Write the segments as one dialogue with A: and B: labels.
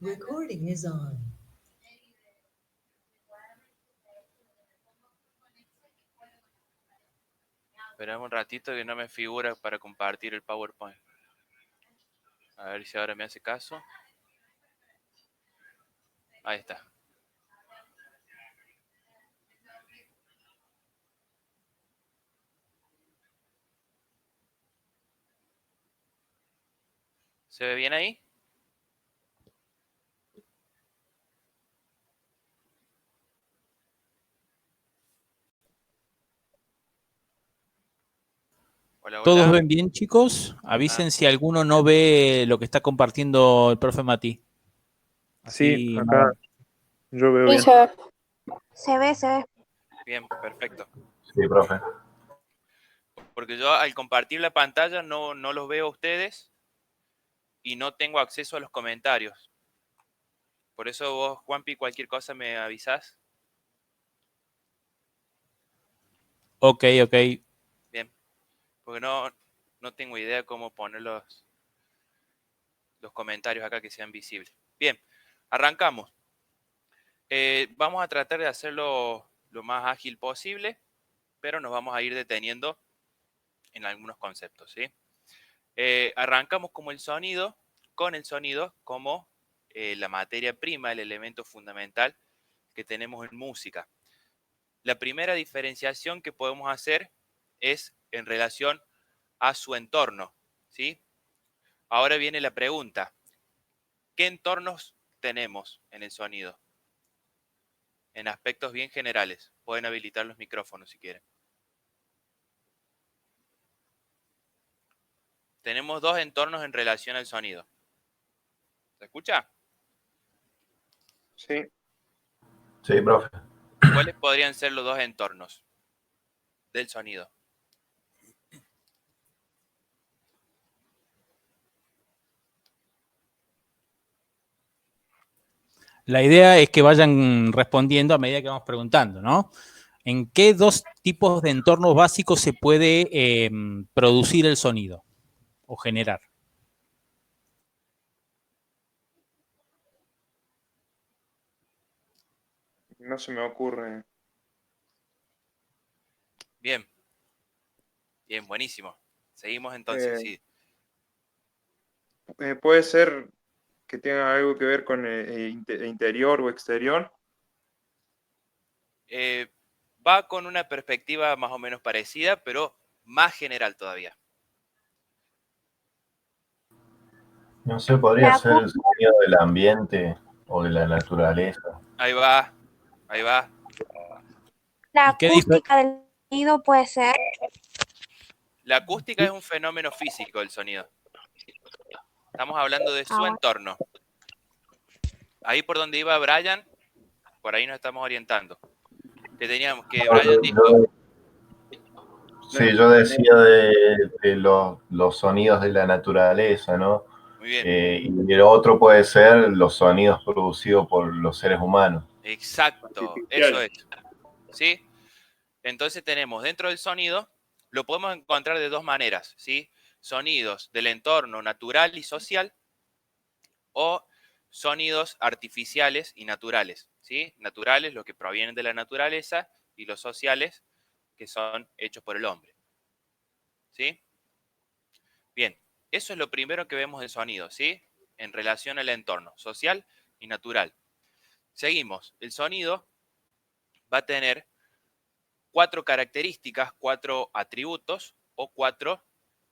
A: Recording is on.
B: Esperamos un ratito que no me figura para compartir el PowerPoint. A ver si ahora me hace caso. Ahí está. ¿Se ve bien ahí? Hola,
C: ¿Todos
B: hola.
C: ven bien, chicos? Avisen si alguno no ve lo que está compartiendo el profe Mati. Así,
D: Sí, acá yo veo bien.
E: Se ve.
B: Bien, perfecto.
F: Sí, profe.
B: Porque yo al compartir la pantalla no los veo a ustedes y no tengo acceso a los comentarios. Por eso vos, Juanpi, cualquier cosa me avisás.
C: Ok.
B: Bien. Porque no tengo idea cómo poner los comentarios acá que sean visibles. Bien, arrancamos. Vamos a tratar de hacerlo lo más ágil posible, pero nos vamos a ir deteniendo en algunos conceptos, ¿sí? Arrancamos con el sonido como la materia prima, el elemento fundamental que tenemos en música. La primera diferenciación que podemos hacer es en relación a su entorno, ¿sí? Ahora viene la pregunta: ¿qué entornos tenemos en el sonido? En aspectos bien generales. Pueden habilitar los micrófonos si quieren. Tenemos dos entornos en relación al sonido. ¿Se escucha?
D: Sí.
F: Sí, profe.
B: ¿Cuáles podrían ser los dos entornos del sonido?
C: La idea es que vayan respondiendo a medida que vamos preguntando, ¿no? ¿En qué dos tipos de entornos básicos se puede producir el sonido o generar?
D: No se me ocurre.
B: Bien. Bien, buenísimo. Seguimos entonces, sí.
D: Puede ser que tenga algo que ver con interior o exterior.
B: Va con una perspectiva más o menos parecida, pero más general todavía.
F: No sé, podría ser el sonido del ambiente o de la naturaleza.
B: Ahí va.
E: La acústica del sonido puede ser.
B: La acústica es un fenómeno físico del sonido. Estamos hablando de su entorno. Ahí por donde iba Brian, por ahí nos estamos orientando. Que teníamos que Brian dijo...
F: Sí, yo decía de los sonidos de la naturaleza, ¿no?
B: Muy bien.
F: Y el otro puede ser los sonidos producidos por los seres humanos.
B: Exacto, eso es. ¿Sí? Entonces tenemos dentro del sonido, lo podemos encontrar de dos maneras, ¿sí? Sonidos del entorno natural y social o sonidos artificiales y naturales, ¿sí? Naturales, los que provienen de la naturaleza, y los sociales, que son hechos por el hombre, ¿sí? Bien, eso es lo primero que vemos del sonido, ¿sí? En relación al entorno social y natural. Seguimos, el sonido va a tener 4 características, 4 atributos o 4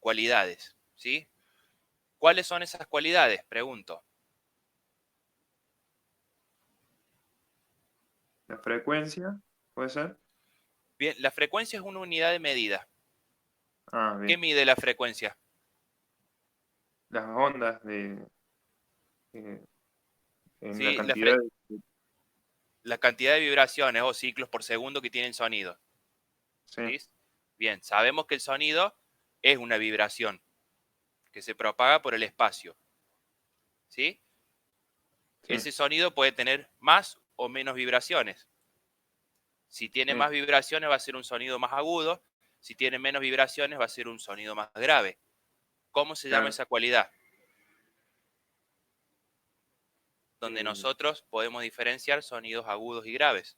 B: cualidades, ¿sí? ¿Cuáles son esas cualidades? Pregunto.
D: La frecuencia, ¿puede ser?
B: Bien, la frecuencia es una unidad de medida.
D: Ah, bien.
B: ¿Qué mide la frecuencia?
D: Las ondas en
B: ¿Sí?
D: la cantidad
B: La cantidad de vibraciones o ciclos por segundo que tiene el sonido.
D: Sí.
B: ¿Sí? Bien, sabemos que el sonido es una vibración que se propaga por el espacio. ¿Sí?
D: Sí.
B: Ese sonido puede tener más o menos vibraciones. Si tiene más vibraciones va a ser un sonido más agudo. Si tiene menos vibraciones va a ser un sonido más grave. ¿Cómo se llama esa cualidad? donde nosotros podemos diferenciar sonidos agudos y graves.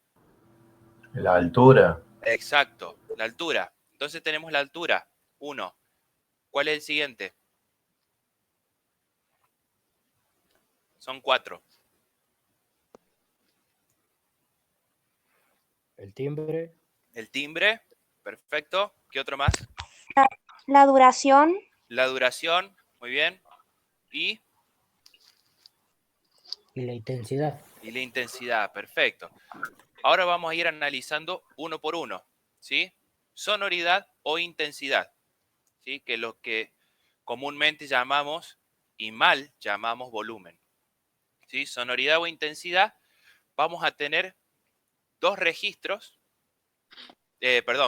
F: La altura.
B: Exacto, la altura. Entonces tenemos la altura, 1. ¿Cuál es el siguiente? Son 4.
A: El timbre.
B: El timbre, perfecto. ¿Qué otro más?
E: La duración,
B: La duración, muy bien. Y
A: Y la intensidad.
B: la intensidad, perfecto. Ahora vamos a ir analizando uno por uno, ¿sí? Sonoridad o intensidad, ¿sí? Que es lo que comúnmente llamamos y mal llamamos volumen, ¿sí? Sonoridad o intensidad, vamos a tener dos registros,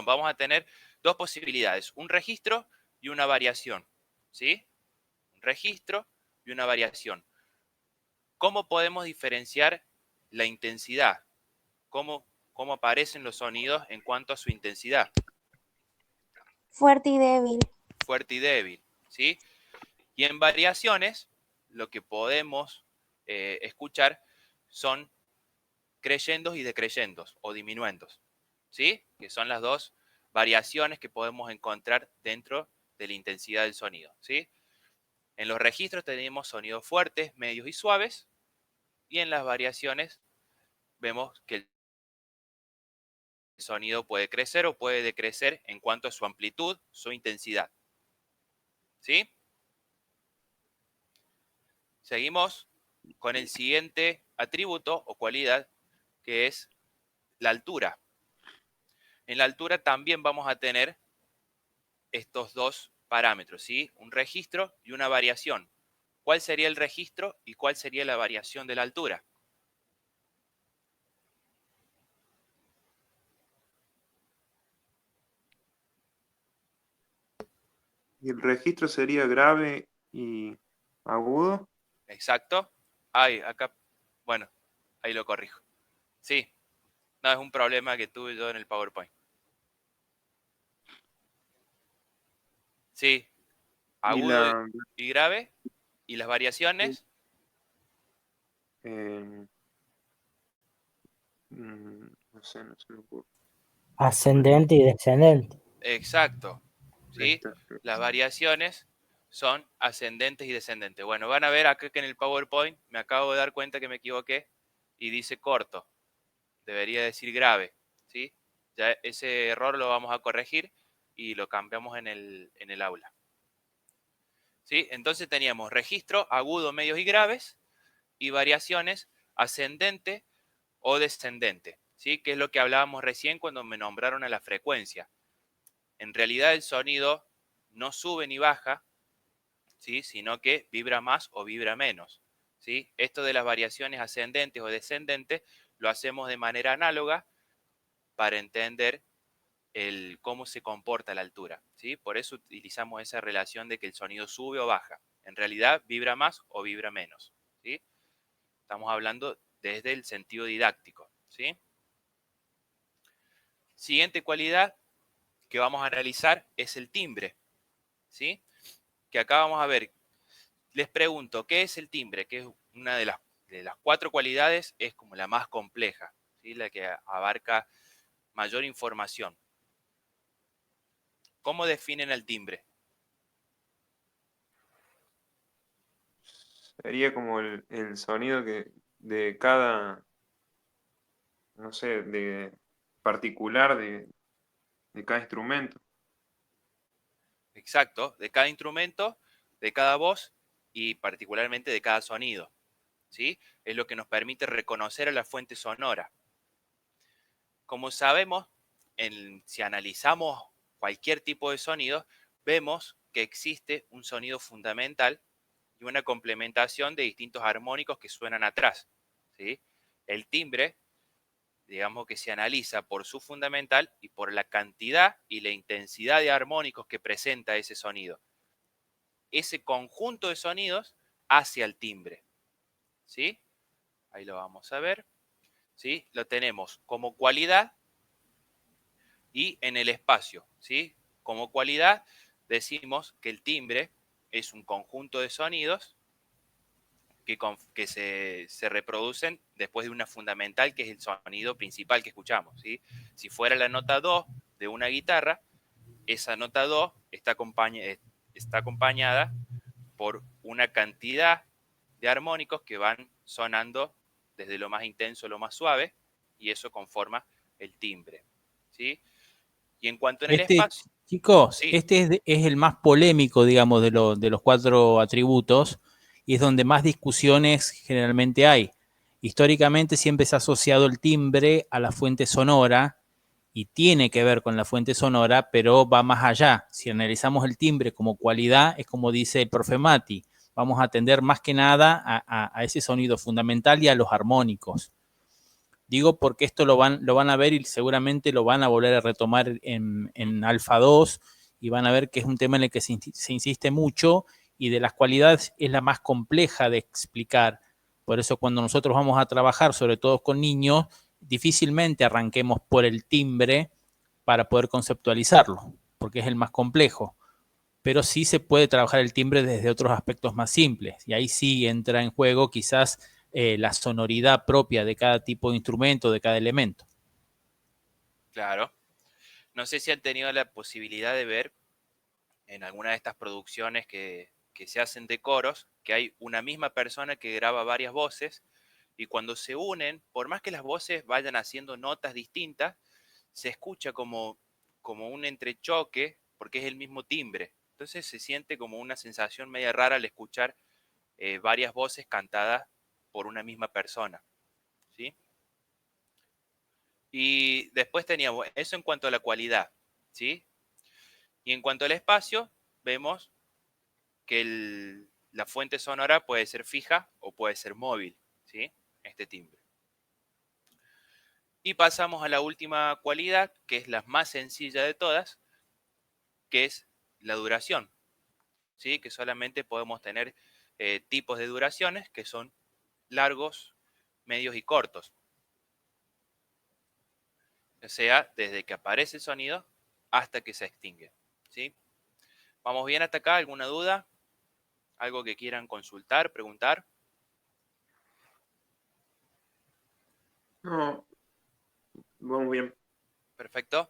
B: vamos a tener dos posibilidades, un registro y una variación, ¿sí? Un registro y una variación. ¿Cómo podemos diferenciar la intensidad? ¿Cómo aparecen los sonidos en cuanto a su intensidad?
E: fuerte y débil.
B: Fuerte y débil, ¿sí? Y en variaciones, lo que podemos escuchar son creyendos y decreyendos o diminuendos, ¿sí? Que son las dos variaciones que podemos encontrar dentro de la intensidad del sonido, ¿sí? En los registros tenemos sonidos fuertes, medios y suaves, y en las variaciones vemos que el sonido puede crecer o puede decrecer en cuanto a su amplitud, su intensidad, ¿sí? Seguimos con el siguiente atributo o cualidad, que es la altura. En la altura también vamos a tener estos dos parámetros, ¿sí? Un registro y una variación. ¿Cuál sería el registro y cuál sería la variación de la altura?
D: Y el registro sería grave y agudo.
B: Exacto. Ay, acá, bueno, ahí lo corrijo. Sí, no, es un problema que tuve yo en el PowerPoint. Sí,
D: Y
B: agudo y grave. ¿Y las variaciones?
D: eh, no sé, no se me ocurre.
A: Ascendente y descendente.
B: Exacto.
D: Ahí
B: ¿Sí?
D: está.
B: Las variaciones son ascendentes y descendentes. Bueno, van a ver acá que en el PowerPoint me acabo de dar cuenta que me equivoqué y dice corto. Debería decir grave. ¿Sí? Ya ese error lo vamos a corregir y lo cambiamos en el aula. ¿Sí? Entonces teníamos registro, agudo, medios y graves y variaciones ascendente o descendente. ¿Sí? Que es lo que hablábamos recién cuando me nombraron a la frecuencia. En realidad el sonido no sube ni baja, ¿sí? Sino que vibra más o vibra menos, ¿sí? Esto de las variaciones ascendentes o descendentes lo hacemos de manera análoga para entender cómo se comporta la altura, ¿sí? Por eso utilizamos esa relación de que el sonido sube o baja. En realidad vibra más o vibra menos, ¿sí? Estamos hablando desde el sentido didáctico, ¿sí? Siguiente cualidad que vamos a analizar es el timbre, ¿sí? Que acá vamos a ver. Les pregunto, ¿qué es el timbre? Que es una de las 4 cualidades, es como la más compleja, ¿sí? La que abarca mayor información. ¿Cómo definen el timbre?
D: Sería como el sonido que de cada, no sé, de particular de cada instrumento.
B: Exacto, de cada instrumento, de cada voz y particularmente de cada sonido, ¿sí? Es lo que nos permite reconocer a la fuente sonora. Como sabemos, si analizamos cualquier tipo de sonido, vemos que existe un sonido fundamental y una complementación de distintos armónicos que suenan atrás, ¿sí? El timbre, digamos que se analiza por su fundamental y por la cantidad y la intensidad de armónicos que presenta ese sonido. Ese conjunto de sonidos hacia el timbre, ¿sí? Ahí lo vamos a ver, ¿sí? Lo tenemos como cualidad y en el espacio, ¿sí? Como cualidad decimos que el timbre es un conjunto de sonidos que se reproducen después de una fundamental, que es el sonido principal que escuchamos, ¿sí? Si fuera la nota do de una guitarra, esa nota do está acompañada por una cantidad de armónicos que van sonando desde lo más intenso a lo más suave, y eso conforma el timbre, ¿sí? Y en cuanto en el espacio...
C: Chicos,
B: Sí.
C: este es el más polémico, digamos, de los 4 atributos, y es donde más discusiones generalmente hay. Históricamente siempre se ha asociado el timbre a la fuente sonora, y tiene que ver con la fuente sonora, pero va más allá. Si analizamos el timbre como cualidad, es como dice el profe Mati, vamos a atender más que nada a ese sonido fundamental y a los armónicos. Digo porque esto lo van a ver y seguramente lo van a volver a retomar en Alfa 2, y van a ver que es un tema en el que se insiste mucho, y de las cualidades es la más compleja de explicar. Por eso cuando nosotros vamos a trabajar, sobre todo con niños, difícilmente arranquemos por el timbre para poder conceptualizarlo, porque es el más complejo. Pero sí se puede trabajar el timbre desde otros aspectos más simples, y ahí sí entra en juego quizás la sonoridad propia de cada tipo de instrumento, de cada elemento.
B: Claro. No sé si han tenido la posibilidad de ver en alguna de estas producciones que se hacen de coros, que hay una misma persona que graba varias voces, y cuando se unen, por más que las voces vayan haciendo notas distintas, se escucha como un entrechoque, porque es el mismo timbre. Entonces se siente como una sensación media rara al escuchar varias voces cantadas por una misma persona, ¿sí? Y después teníamos eso en cuanto a la cualidad, ¿sí? Y en cuanto al espacio, vemos que la fuente sonora puede ser fija o puede ser móvil, ¿sí? Este timbre. Y pasamos a la última cualidad, que es la más sencilla de todas, que es la duración, ¿sí? Que solamente podemos tener tipos de duraciones que son largos, medios y cortos. O sea, desde que aparece el sonido hasta que se extingue, ¿sí? ¿Vamos bien hasta acá? ¿Alguna duda? ¿Algo que quieran consultar, preguntar?
D: No, vamos bien.
B: Perfecto.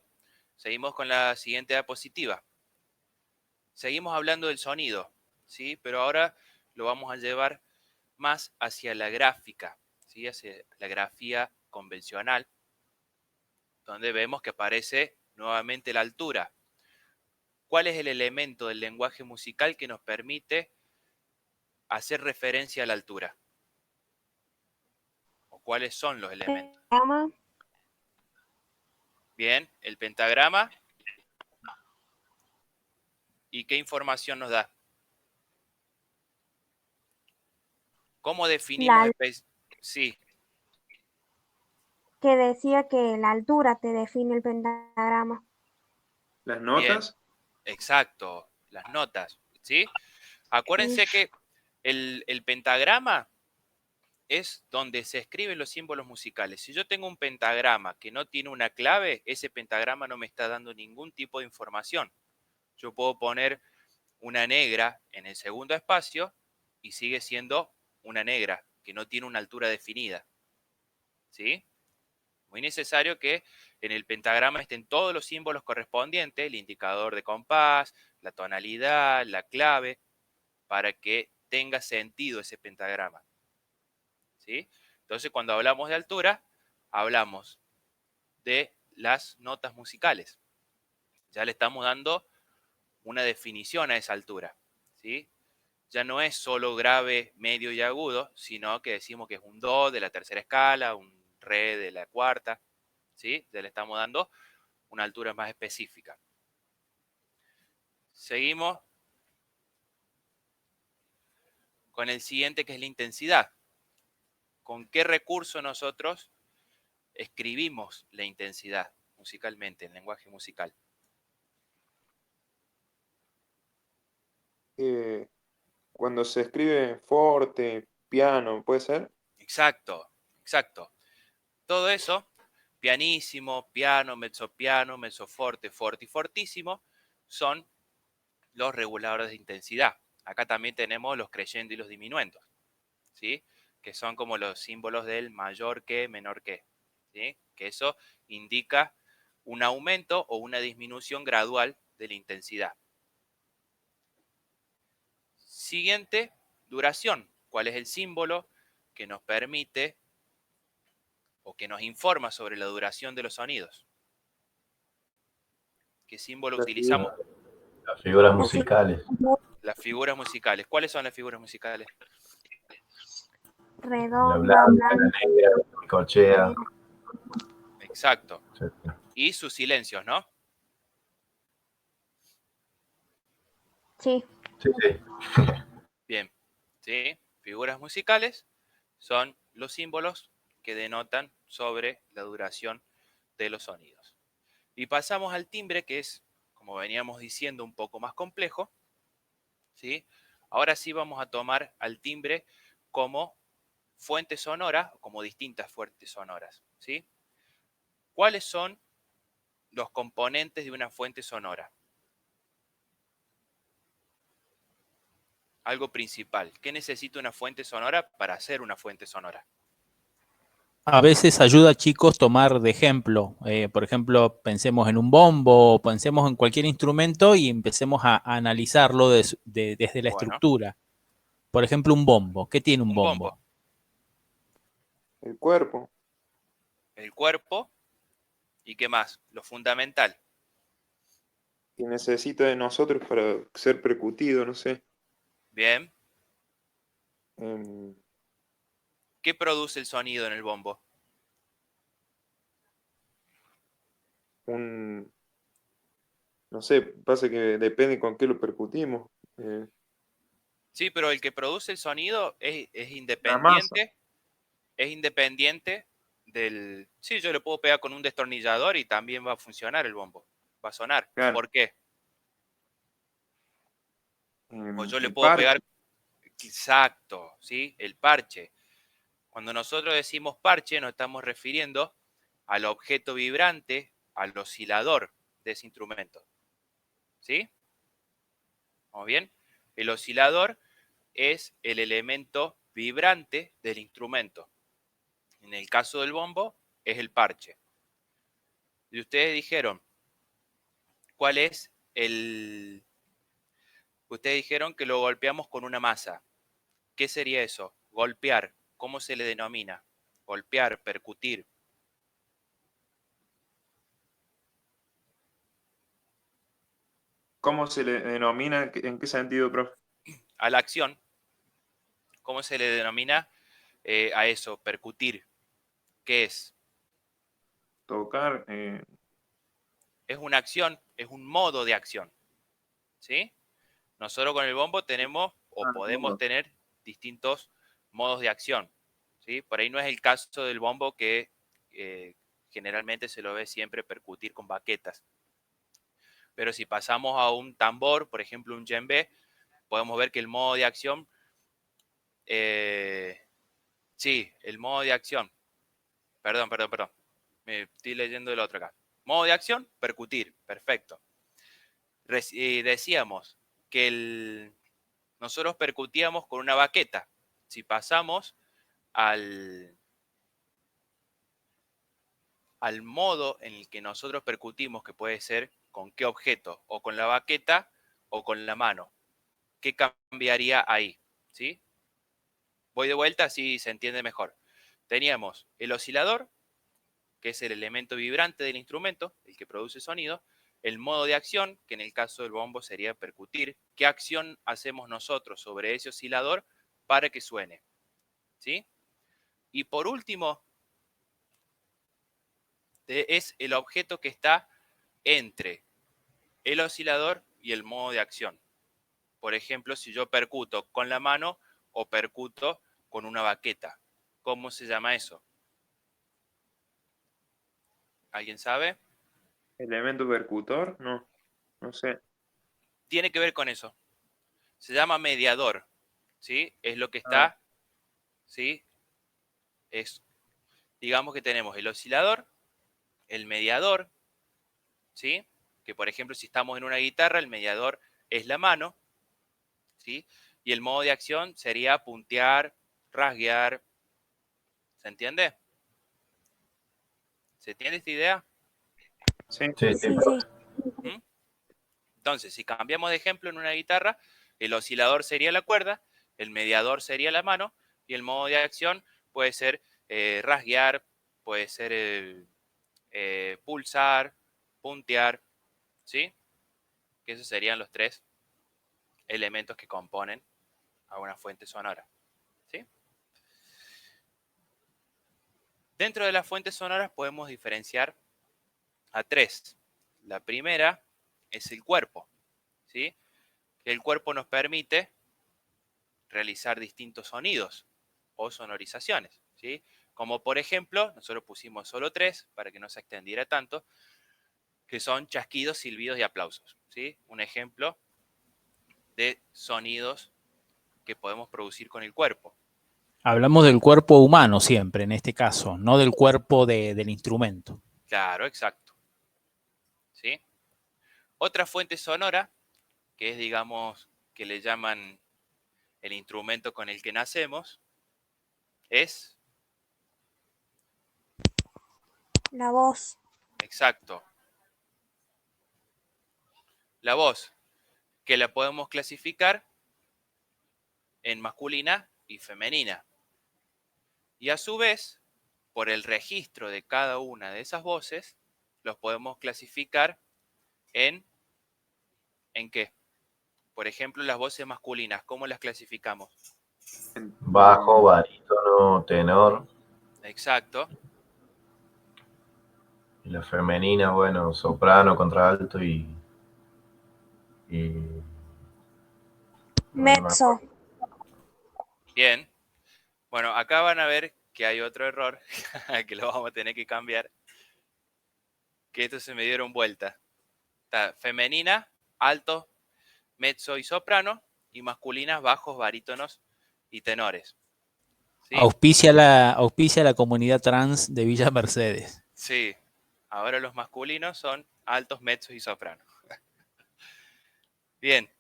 B: Seguimos con la siguiente diapositiva. Seguimos hablando del sonido, ¿sí? Pero ahora lo vamos a llevar más hacia la gráfica, ¿sí? Hacia la grafía convencional, donde vemos que aparece nuevamente la altura. ¿Cuál es el elemento del lenguaje musical que nos permite hacer referencia a la altura? ¿O cuáles son los elementos?
E: Pentagrama,
B: Bien, el pentagrama. ¿Y qué información nos da? ¿Cómo definimos? Sí,
E: que decía que la altura te define el pentagrama.
D: Las
B: bien,
D: notas,
B: exacto, las notas, ¿sí? Acuérdense que el pentagrama es donde se escriben los símbolos musicales. Si yo tengo un pentagrama que no tiene una clave, ese pentagrama no me está dando ningún tipo de información. Yo puedo poner una negra en el segundo espacio y sigue siendo una negra que no tiene una altura definida, ¿sí? Muy necesario que en el pentagrama estén todos los símbolos correspondientes, el indicador de compás, la tonalidad, la clave, para que tenga sentido ese pentagrama, ¿sí? Entonces, cuando hablamos de altura, hablamos de las notas musicales. Ya le estamos dando una definición a esa altura, ¿sí? Ya no es solo grave, medio y agudo, sino que decimos que es un do de la tercera escala, un re de la cuarta, ¿sí? Ya le estamos dando una altura más específica. Seguimos con el siguiente, que es la intensidad. ¿Con qué recurso nosotros escribimos la intensidad musicalmente, en lenguaje musical?
D: cuando se escribe forte, piano, ¿puede ser?
B: Exacto, exacto. Todo eso, pianísimo, piano, mezzopiano, mezzoforte, forte y fortísimo, son los reguladores de intensidad. Acá también tenemos los crescendo y los diminuendos, ¿sí? Que son como los símbolos del mayor que, menor que, ¿sí? Que eso indica un aumento o una disminución gradual de la intensidad. Siguiente, duración. ¿Cuál es el símbolo que nos permite o que nos informa sobre la duración de los sonidos? ¿Qué símbolo utilizamos?
F: Las figuras
E: Así,
F: musicales.
B: Las figuras musicales. ¿Cuáles son las figuras musicales?
F: La
E: redonda,
F: blanca, la
E: blanca,
F: negra, la corchea.
B: Exacto.
F: Sí.
B: Y sus silencios, ¿no?
E: sí,
F: Sí, sí.
B: Bien. ¿Sí? Figuras musicales son los símbolos que denotan sobre la duración de los sonidos. Y pasamos al timbre, que es, como veníamos diciendo, un poco más complejo, ¿sí? Ahora sí vamos a tomar al timbre como fuente sonora, como distintas fuentes sonoras, ¿sí? ¿Cuáles son los componentes de una fuente sonora? Algo principal. ¿Qué necesita una fuente sonora para hacer una fuente sonora?
C: A veces ayuda a chicos tomar de ejemplo. Por ejemplo, pensemos en un bombo, pensemos en cualquier instrumento y empecemos a analizarlo desde la
B: Bueno,
C: estructura. Por ejemplo, un bombo. ¿Qué tiene un
B: un bombo.
C: bombo?
D: El cuerpo.
B: El cuerpo. ¿Y qué más? Lo fundamental.
D: Que necesita de nosotros para ser percutido, no sé.
B: Bien.
D: em,
B: ¿Qué produce el sonido en el bombo?
D: no sé, pasa que depende con qué lo percutimos.
B: Sí, pero el que produce el sonido
D: La masa.
B: es independiente del... Sí, yo le puedo pegar con un destornillador y también va a funcionar el bombo. Va a sonar.
D: Claro.
B: ¿Por qué? O yo le
D: El
B: puedo
D: parche.
B: pegar... Exacto, ¿sí? El parche. Cuando nosotros decimos parche, nos estamos refiriendo al objeto vibrante, al oscilador de ese instrumento. ¿Sí? ¿Vamos bien? El oscilador es el elemento vibrante del instrumento. En el caso del bombo, es el parche. Y ustedes dijeron, ¿cuál es el...? Ustedes dijeron que lo golpeamos con una masa. ¿Qué sería eso? Golpear. ¿Cómo se le denomina? Golpear, percutir.
D: ¿Cómo se le denomina? ¿En qué sentido, profe?
B: A la acción, ¿cómo se le denomina a eso? Percutir. ¿Qué es?
D: Tocar.
B: Es una acción, es un modo de acción. ¿Sí? Nosotros con el bombo tenemos o podemos tener distintos modos de acción. ¿Sí? Por ahí no es el caso del bombo que generalmente se lo ve siempre percutir con baquetas. Pero si pasamos a un tambor, por ejemplo un djembe, podemos ver que el modo de acción, sí, el modo de acción, perdón, me estoy leyendo el otro acá. Modo de acción, percutir, perfecto. Decíamos que nosotros percutíamos con una baqueta. Si pasamos al modo en el que nosotros percutimos, que puede ser con qué objeto, o con la baqueta o con la mano, ¿qué cambiaría ahí? ¿Sí? Voy de vuelta, así se entiende mejor. Teníamos el oscilador, que es el elemento vibrante del instrumento, el que produce sonido, el modo de acción, que en el caso del bombo sería percutir. ¿Qué acción hacemos nosotros sobre ese oscilador para que suene? ¿Sí? Y por último, es el objeto que está entre el oscilador y el modo de acción. Por ejemplo, si yo percuto con la mano o percuto con una baqueta. ¿Cómo se llama eso? ¿Alguien sabe?
D: ¿Elemento percutor? No, no sé.
B: Tiene que ver con eso. Se llama mediador. ¿Sí? Es lo que
D: Ah,
B: está, ¿sí? Es, digamos que tenemos el oscilador, el mediador, ¿sí? Que por ejemplo, si estamos en una guitarra, el mediador es la mano, ¿sí? Y el modo de acción sería puntear, rasguear. ¿Se entiende? ¿Se entiende esta idea?
D: Sí.
F: Sí,
E: Sí,
F: sí.
E: sí.
B: Entonces, si cambiamos de ejemplo en una guitarra, el oscilador sería la cuerda, el mediador sería la mano, y el modo de acción puede ser rasguear, puede ser pulsar, puntear, ¿sí? Que esos serían los 3 elementos que componen a una fuente sonora, ¿sí? Dentro de las fuentes sonoras podemos diferenciar a 3. La primera es el cuerpo, ¿sí? El cuerpo nos permite realizar distintos sonidos o sonorizaciones, ¿sí? Como por ejemplo, nosotros pusimos solo 3 para que no se extendiera tanto, que son chasquidos, silbidos y aplausos, ¿sí? Un ejemplo de sonidos que podemos producir con el cuerpo.
C: Hablamos del cuerpo humano siempre, en este caso, no del cuerpo del instrumento.
B: Claro, exacto. ¿Sí? Otra fuente sonora, que es, digamos, que le llaman el instrumento con el que nacemos, es,
E: La voz.
B: exacto, la voz, que la podemos clasificar en masculina y femenina. Y a su vez, por el registro de cada una de esas voces, los podemos clasificar ¿en qué? Por ejemplo, las voces masculinas, ¿cómo las clasificamos?
F: Bajo, barítono, tenor.
B: Exacto,
F: Y la femenina, bueno, soprano, contralto y no me
E: Mezzo.
F: acuerdo.
B: bien. Bueno, acá van a ver que hay otro error, que lo vamos a tener que cambiar, que estos se me dieron vuelta. Está femenina, alto, mezzo y soprano, y masculinas, bajos, barítonos y tenores. ¿Sí?
C: Auspicia la comunidad trans de Villa Mercedes.
B: Sí. Ahora los masculinos son altos, mezzos y sopranos. Bien.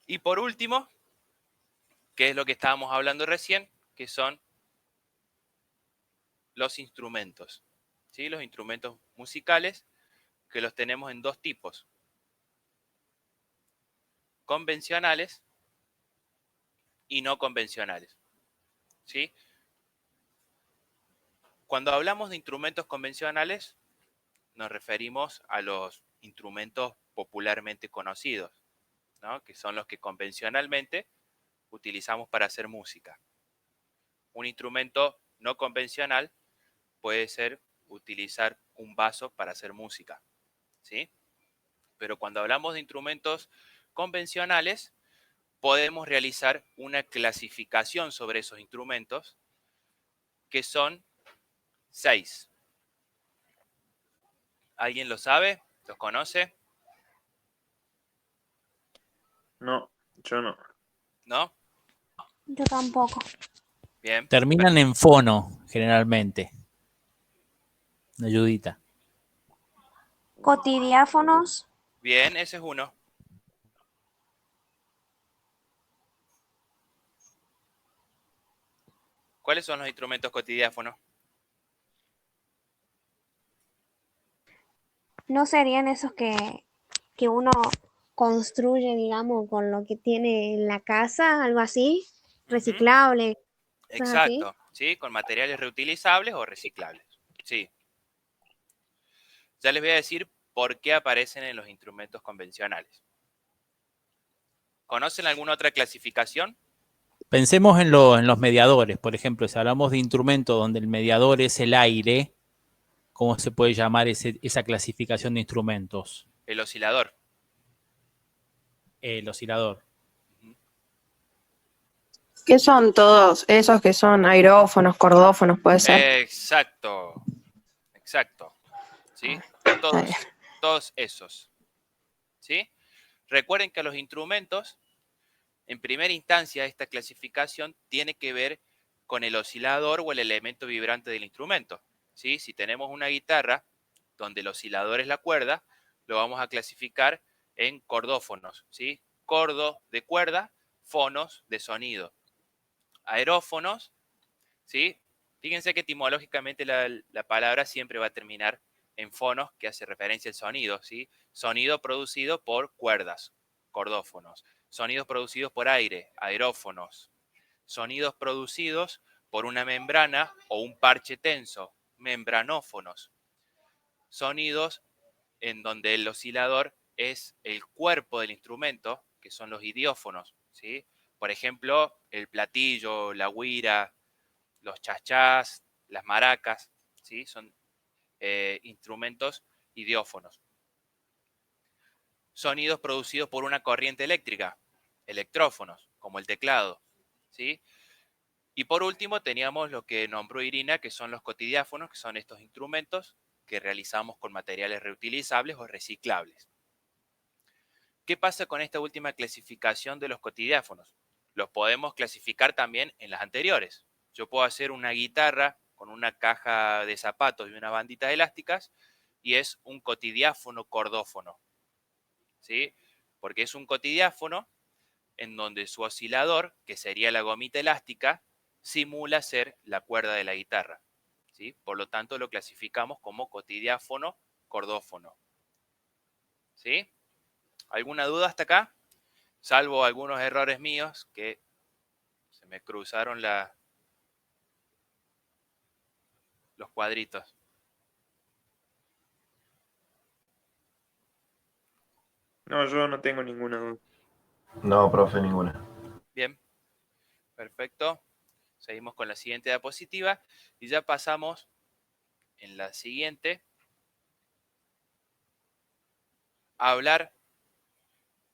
B: Y por último, que es lo que estábamos hablando recién, que son los instrumentos. ¿Sí? Los instrumentos musicales, que los tenemos en 2 tipos. Convencionales y no convencionales. ¿Sí? Cuando hablamos de instrumentos convencionales, nos referimos a los instrumentos popularmente conocidos, ¿no? Que son los que convencionalmente utilizamos para hacer música. Un instrumento no convencional puede ser utilizar un vaso para hacer música, ¿sí? Pero cuando hablamos de instrumentos convencionales, podemos realizar una clasificación sobre esos instrumentos, que son 6. ¿Alguien lo sabe? ¿Los conoce?
D: No, yo no.
B: ¿No?
E: Yo tampoco.
B: Bien.
C: Terminan en fono, generalmente. Una ayudita.
E: Cotidiáfonos.
B: Bien, ese es uno. ¿Cuáles son los instrumentos cotidiáfonos?
E: ¿No serían esos que uno construye, digamos, con lo que tiene en la casa, algo así? Reciclable, cosas así.
B: Exacto, ¿sí? Con materiales reutilizables o reciclables. Sí. Ya les voy a decir por qué aparecen en los instrumentos convencionales. ¿Conocen alguna otra clasificación?
C: Pensemos en los mediadores, por ejemplo, si hablamos de instrumentos donde el mediador es el aire, ¿cómo se puede llamar esa clasificación de instrumentos?
B: El oscilador.
C: El oscilador.
G: ¿Qué son todos esos que son aerófonos, cordófonos, puede ser?
B: Exacto. Exacto. ¿Sí? Todos esos. ¿Sí? Recuerden que los instrumentos, en primera instancia, esta clasificación tiene que ver con el oscilador o el elemento vibrante del instrumento. ¿Sí? Si tenemos una guitarra donde el oscilador es la cuerda, lo vamos a clasificar en cordófonos. ¿Sí? Cordo de cuerda, fonos de sonido. Aerófonos ¿sí? Fíjense que etimológicamente la palabra siempre va a terminar en fonos, que hace referencia al sonido, ¿sí? Sonido producido por cuerdas, cordófonos. Sonidos producidos por aire, aerófonos. Sonidos producidos por una membrana o un parche tenso, membranófonos. Sonidos en donde el oscilador es el cuerpo del instrumento, que son los idiófonos, ¿sí? Por ejemplo, el platillo, la güira, los chachás, las maracas, ¿sí? Son instrumentos idiófonos. Sonidos producidos por una corriente eléctrica, electrófonos, como el teclado, ¿sí? Y por último teníamos lo que nombró Irina, que son los cotidiáfonos, que son estos instrumentos que realizamos con materiales reutilizables o reciclables. ¿Qué pasa con esta última clasificación de los cotidiáfonos? Los podemos clasificar también en las anteriores. Yo puedo hacer una guitarra con una caja de zapatos y una bandita de elásticas y es un cotidiáfono cordófono, ¿sí? Porque es un cotidiáfono en donde su oscilador, que sería la gomita elástica, simula ser la cuerda de la guitarra, ¿sí? Por lo tanto, lo clasificamos como cotidiáfono cordófono, ¿sí? ¿Alguna duda hasta acá? Salvo algunos errores míos que se me cruzaron los cuadritos.
D: No, yo no tengo ninguna duda.
F: No, profe, ninguna.
B: Bien, perfecto. Seguimos con la siguiente diapositiva y ya pasamos en la siguiente a hablar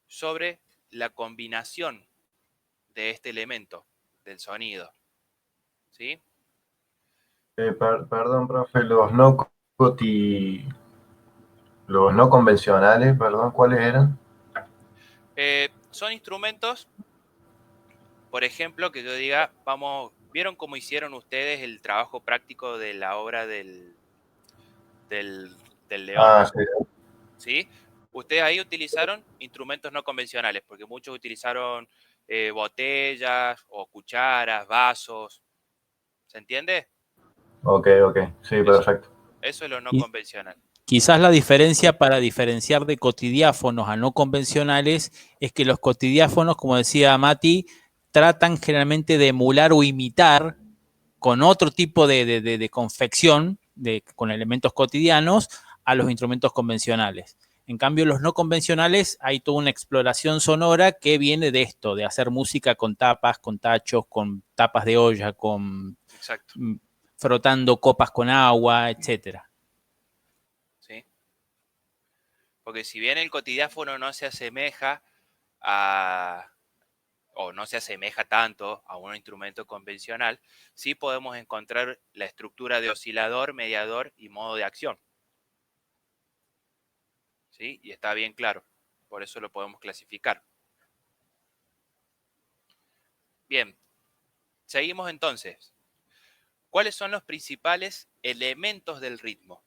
B: sobre la combinación de este elemento, del sonido, ¿sí?
F: Perdón, profe, los no convencionales, perdón, ¿cuáles eran?
B: Son instrumentos, por ejemplo, que yo diga, ¿vieron cómo hicieron ustedes el trabajo práctico de la obra del león?
F: Ah, sí.
B: ¿Sí? Ustedes ahí utilizaron instrumentos no convencionales, porque muchos utilizaron botellas o cucharas, vasos. ¿Se entiende?
F: Ok, sí,
B: Eso,
F: perfecto.
B: eso es lo no
C: Y-
B: convencional.
C: Quizás la diferencia para diferenciar de cotidiáfonos a no convencionales es que los cotidiáfonos, como decía Mati, tratan generalmente de emular o imitar con otro tipo de confección, con elementos cotidianos, a los instrumentos convencionales. En cambio, los no convencionales, hay toda una exploración sonora que viene de esto, de hacer música con tapas, con tachos, con tapas de olla,
B: Exacto.
C: frotando copas con agua, etcétera.
B: ¿Sí? Porque si bien el cotidiáfono no se asemeja o no se asemeja tanto a un instrumento convencional, sí podemos encontrar la estructura de oscilador, mediador y modo de acción. ¿Sí? Y está bien claro. Por eso lo podemos clasificar. Bien. Seguimos entonces. ¿Cuáles son los principales elementos del ritmo?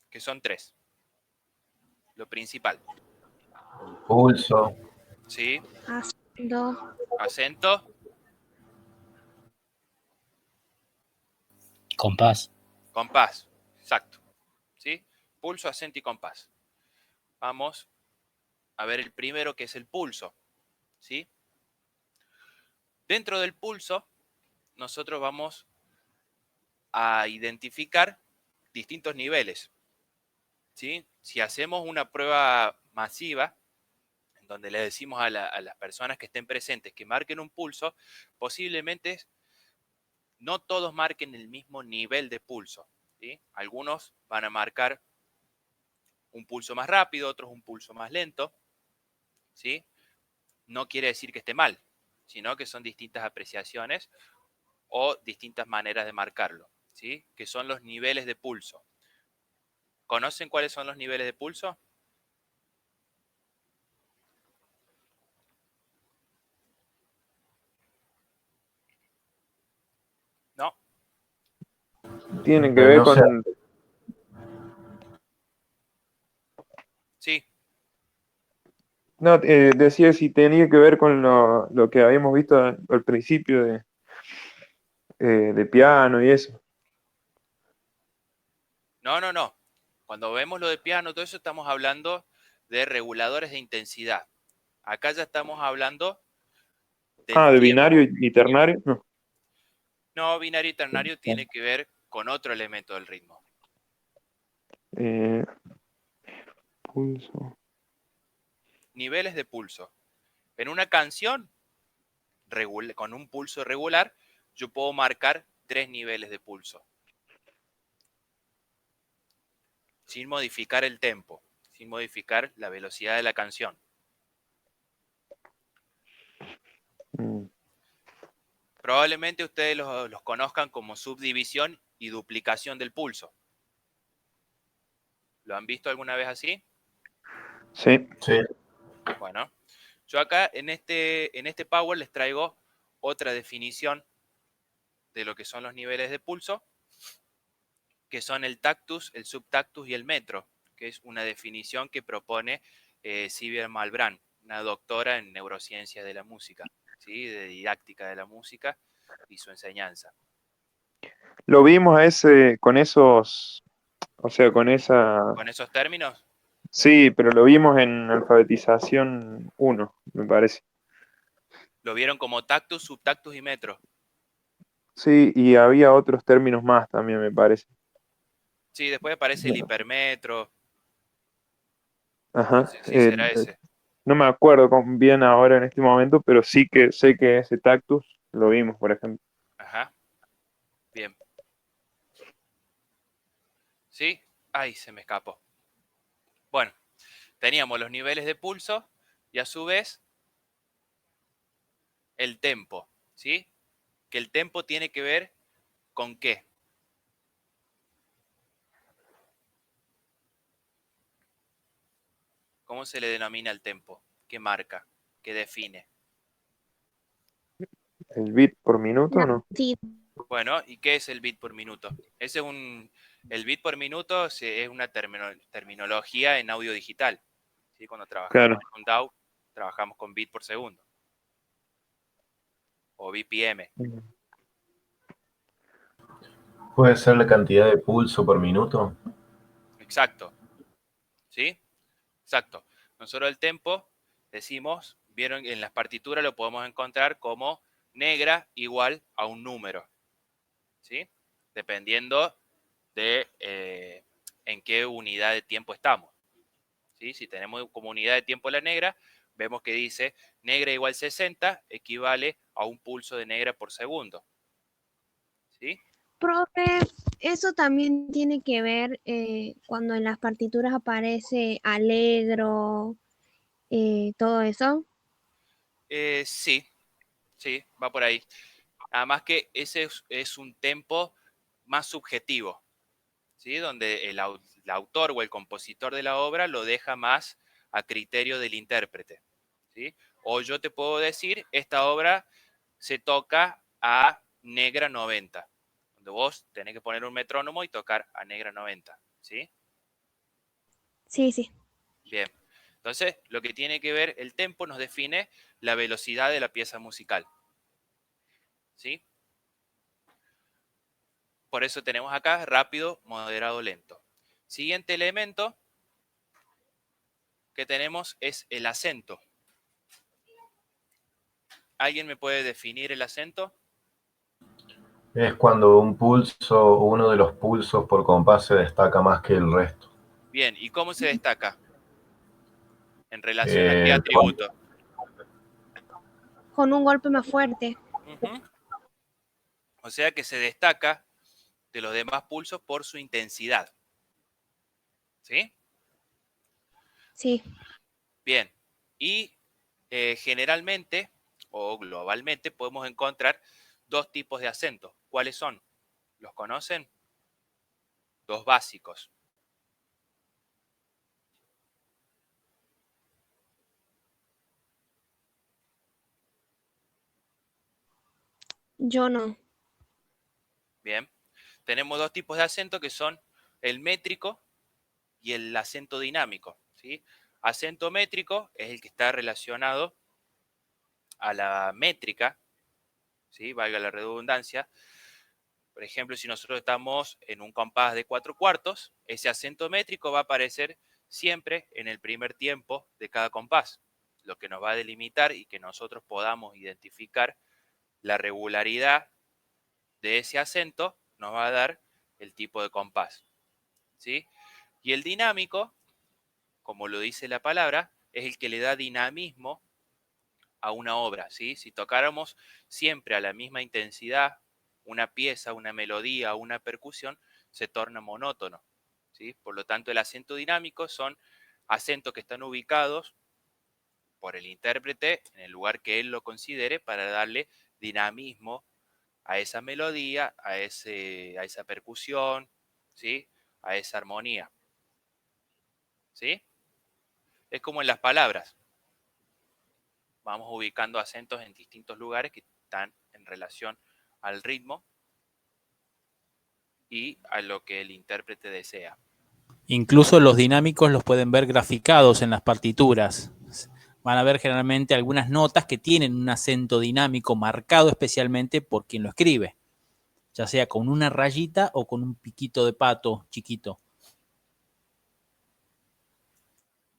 B: Que son 3. Lo principal.
F: Pulso.
B: ¿Sí?
E: Acento.
B: Acento.
A: Compás.
B: Compás. Exacto. ¿Sí? Pulso, acento y compás. Vamos a ver el primero, que es el pulso. ¿Sí? Dentro del pulso, nosotros vamos a identificar distintos niveles. ¿Sí? Si hacemos una prueba masiva, en donde le decimos a las personas que estén presentes que marquen un pulso, posiblemente no todos marquen el mismo nivel de pulso, ¿sí? Algunos van a marcar un pulso más rápido, otros un pulso más lento, ¿sí? No quiere decir que esté mal, sino que son distintas apreciaciones o distintas maneras de marcarlo, ¿sí? Que son los niveles de pulso. ¿Conocen cuáles son los niveles de pulso? ¿No?
D: Tiene que ver
F: No sé.
D: con...
B: Sí.
D: No, decía si tenía que ver con lo que habíamos visto al principio de piano y eso.
B: No. Cuando vemos lo de piano, todo eso estamos hablando de reguladores de intensidad. Acá ya estamos hablando del
D: Ah, de
B: tiempo.
D: binario y ternario. No.
B: No, binario y ternario tiene que ver con otro elemento del ritmo.
D: Eh, pulso.
B: Niveles de pulso. En una canción con un pulso regular, yo puedo marcar 3 niveles de pulso. Sin modificar el tempo, sin modificar la velocidad de la canción.
D: Mm.
B: Probablemente ustedes los conozcan como subdivisión y duplicación del pulso. ¿Lo han visto alguna vez así?
D: Sí.
F: Sí.
B: Bueno, yo acá en este Power les traigo otra definición de lo que son los niveles de pulso, que son el tactus, el subtactus y el metro, que es una definición que propone Sibel Malbrán, una doctora en neurociencias de la música, ¿sí? De didáctica de la música y su enseñanza.
D: Lo vimos a ese, con esos, o sea, con esa.
B: Con esos términos,
D: Sí, pero lo vimos en alfabetización 1, me parece.
B: lo vieron como tactus, subtactus y metro.
D: Sí, y había otros términos más también, me parece.
B: Sí, después aparece el hipermetro, no
D: Ajá.
B: sé si será ese.
D: No me acuerdo bien ahora en este momento, pero sí que sé que ese tactus lo vimos, por ejemplo.
B: Ajá, bien. ¿Sí? Ay, se me escapó. Bueno, teníamos los niveles de pulso y a su vez el tempo, ¿sí? Que el tempo tiene que ver con qué. ¿Cómo se le denomina el tempo? ¿Qué marca? ¿Qué define?
D: ¿El bit por minuto o no?
E: Sí,
B: Bueno, ¿y qué es el bit por minuto? El bit por minuto es una terminología en audio digital, ¿sí? Cuando trabajamos
D: Claro.
B: en un DAW, trabajamos con bit por segundo o BPM.
F: ¿Puede ser la cantidad de pulso por minuto?
B: Exacto, ¿sí? Exacto. Nosotros el tempo decimos, vieron en las partituras lo podemos encontrar como negra igual a un número, ¿sí? Dependiendo de en qué unidad de tiempo estamos, ¿sí? Si tenemos como unidad de tiempo la negra, vemos que dice negra igual 60 equivale a un pulso de negra por segundo, ¿sí?
E: profe, eso también tiene que ver cuando en las partituras aparece alegro, todo eso.
B: Sí, sí, va por ahí. Además que ese es un tempo más subjetivo, ¿sí? Donde el autor o el compositor de la obra lo deja más a criterio del intérprete, ¿sí? O yo te puedo decir, esta obra se toca a negra 90, donde vos tenés que poner un metrónomo y tocar a negra 90, ¿sí?
E: Sí, sí.
B: Bien. Entonces, lo que tiene que ver el tempo nos define la velocidad de la pieza musical, ¿sí? Por eso tenemos acá rápido, moderado, lento. Siguiente elemento que tenemos es el acento. ¿Alguien me puede definir el acento?
F: Es cuando un pulso, uno de los pulsos por compás se destaca más que el resto.
B: Bien, ¿y cómo se destaca? ¿En relación a qué
F: Cuando
B: atributo?
E: Con un golpe más fuerte.
B: Ujú. O sea que se destaca de los demás pulsos por su intensidad. ¿Sí?
E: Sí.
B: Bien. Y generalmente o globalmente podemos encontrar dos tipos de acentos. ¿Cuáles son? ¿Los conocen? Dos básicos.
E: Yo no.
B: Bien. Tenemos dos tipos de acento que son el métrico y el acento dinámico, ¿sí? Acento métrico es el que está relacionado a la métrica, ¿sí? Valga la redundancia, Por ejemplo, si nosotros estamos en un compás de 4/4, ese acento métrico va a aparecer siempre en el primer tiempo de cada compás, lo que nos va a delimitar y que nosotros podamos identificar la regularidad de ese acento nos va a dar el tipo de compás, ¿sí? Y el dinámico, como lo dice la palabra, es el que le da dinamismo a una obra, ¿sí? Si tocáramos siempre a la misma intensidad una pieza, una melodía, una percusión, se torna monótono, ¿sí? Por lo tanto, el acento dinámico son acentos que están ubicados por el intérprete en el lugar que él lo considere para darle dinamismo a esa melodía, a esa percusión, ¿sí? A esa armonía, ¿sí? Es como en las palabras. Vamos ubicando acentos en distintos lugares que están en relación al ritmo y a lo que el intérprete desea.
C: Incluso los dinámicos los pueden ver graficados en las partituras. Van a ver generalmente algunas notas que tienen un acento dinámico marcado especialmente por quien lo escribe, ya sea con una rayita o con un piquito de pato chiquito.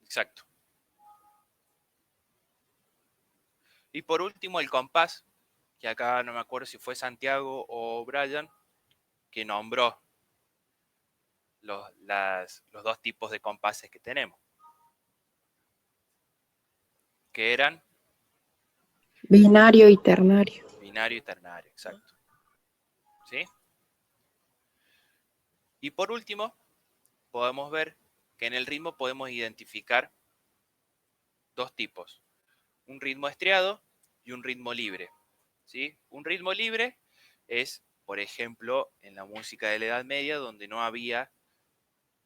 B: Exacto. Y por último, el compás, que acá no me acuerdo si fue Santiago o Brian, que nombró los dos tipos de compases que tenemos, que eran
G: Binario y ternario.
B: binario y ternario, exacto. ¿Sí? Y por último, podemos ver que en el ritmo podemos identificar dos tipos, un ritmo estriado y un ritmo libre, ¿sí? Un ritmo libre es, por ejemplo, en la música de la Edad Media, donde no había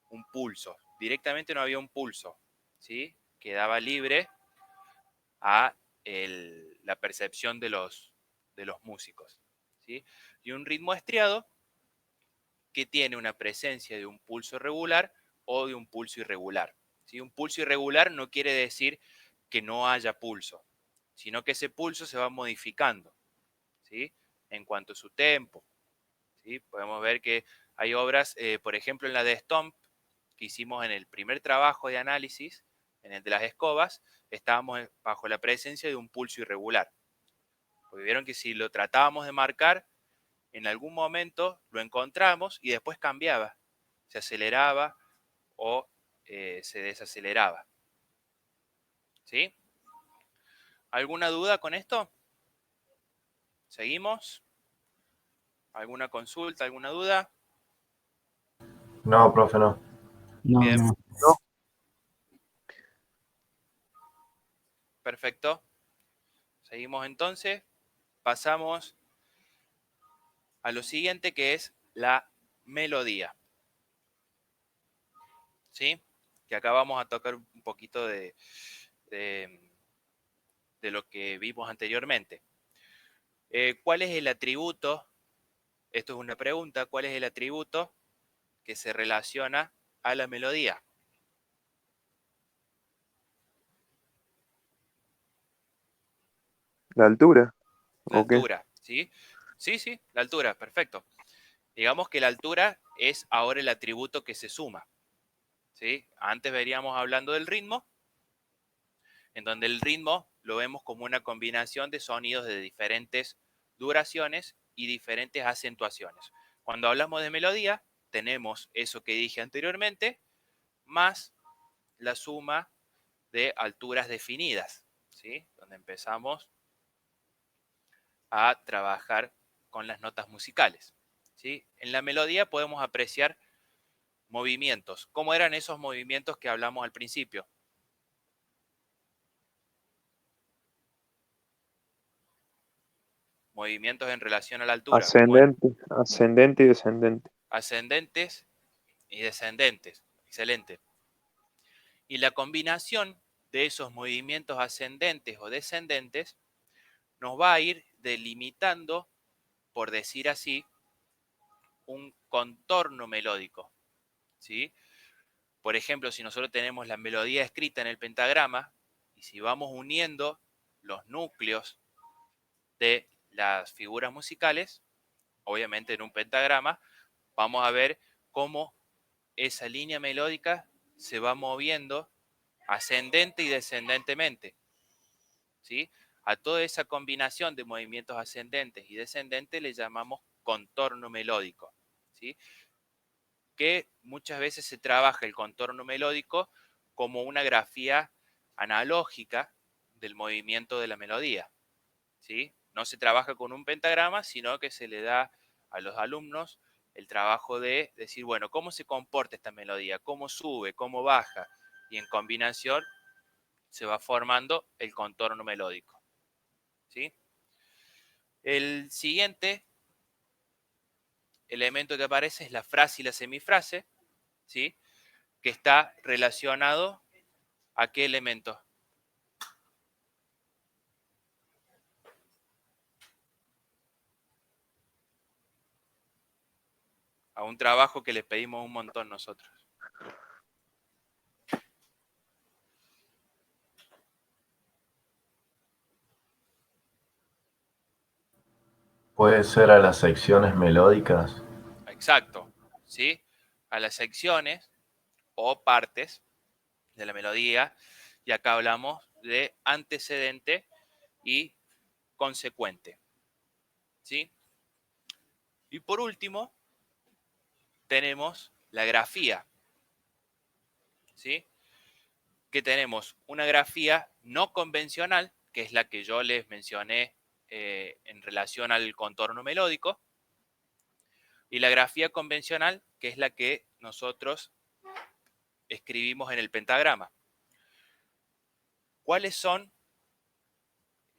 B: un pulso, directamente no había un pulso, ¿sí? Quedaba libre a la percepción de los músicos, ¿sí? Y un ritmo estriado que tiene una presencia de un pulso regular o de un pulso irregular, ¿sí? Un pulso irregular no quiere decir que no haya pulso, sino que ese pulso se va modificando, ¿sí? En cuanto a su tempo, ¿sí? Podemos ver que hay obras, por ejemplo, en la de Stomp, que hicimos en el primer trabajo de análisis, en el de las escobas, estábamos bajo la presencia de un pulso irregular. Porque vieron que si lo tratábamos de marcar, en algún momento lo encontramos y después cambiaba, se aceleraba o se desaceleraba. ¿Sí? ¿Alguna duda con esto? ¿Seguimos? ¿Alguna consulta, alguna duda?
F: No, profe, no.
A: No,
B: Bien.
A: no.
B: Perfecto. Seguimos entonces. Pasamos a lo siguiente, que es la melodía. ¿Sí? Que acá vamos a tocar un poquito de lo que vimos anteriormente. ¿Cuál es el atributo? Esto es una pregunta. ¿Cuál es el atributo que se relaciona a la melodía?
D: La altura.
B: La
D: ¿O qué?
B: altura, ¿sí? Sí, la altura, perfecto. Digamos que la altura es ahora el atributo que se suma, ¿sí? Antes veríamos hablando del ritmo, en donde el ritmo lo vemos como una combinación de sonidos de diferentes duraciones y diferentes acentuaciones. Cuando hablamos de melodía, tenemos eso que dije anteriormente, más la suma de alturas definidas, ¿sí? Donde empezamos a trabajar con las notas musicales, ¿sí? En la melodía podemos apreciar movimientos. ¿Cómo eran esos movimientos que hablamos al principio? Movimientos en relación a la altura.
D: Ascendente y descendente.
B: Ascendentes y descendentes. Excelente. Y la combinación de esos movimientos ascendentes o descendentes nos va a ir delimitando, por decir así, un contorno melódico, ¿sí? Por ejemplo, si nosotros tenemos la melodía escrita en el pentagrama y si vamos uniendo los núcleos de las figuras musicales, obviamente en un pentagrama, vamos a ver cómo esa línea melódica se va moviendo ascendente y descendentemente, ¿sí? A toda esa combinación de movimientos ascendentes y descendentes le llamamos contorno melódico, ¿sí? Que muchas veces se trabaja el contorno melódico como una grafía analógica del movimiento de la melodía, ¿sí? No se trabaja con un pentagrama, sino que se le da a los alumnos el trabajo de decir, bueno, ¿cómo se comporta esta melodía? ¿Cómo sube? ¿Cómo baja? Y en combinación se va formando el contorno melódico, ¿sí? El siguiente elemento que aparece es la frase y la semifrase, ¿sí? Que está relacionado a qué elemento. A un trabajo que les pedimos un montón nosotros.
F: Puede ser a las secciones melódicas.
B: Exacto, ¿sí? A las secciones o partes de la melodía, y acá hablamos de antecedente y consecuente, ¿sí? Y por último, tenemos la grafía, ¿sí? Que tenemos una grafía no convencional, que es la que yo les mencioné en relación al contorno melódico, y la grafía convencional, que es la que nosotros escribimos en el pentagrama. ¿Cuáles son,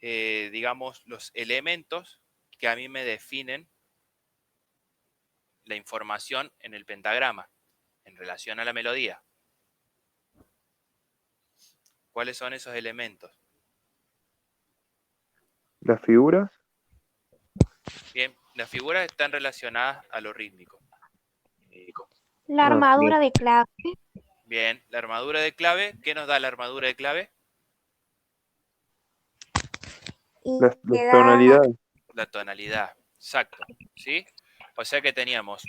B: digamos, los elementos que a mí me definen la información en el pentagrama en relación a la melodía? ¿Cuáles son esos elementos?
D: Las figuras.
B: Bien, las figuras están relacionadas a lo rítmico.
E: La
D: Ah,
E: armadura de clave.
B: Bien, la armadura de clave, ¿qué nos da la armadura de clave?
E: Y
D: Las
E: te da
D: tonalidades.
B: La tonalidad, exacto, ¿sí? O sea que teníamos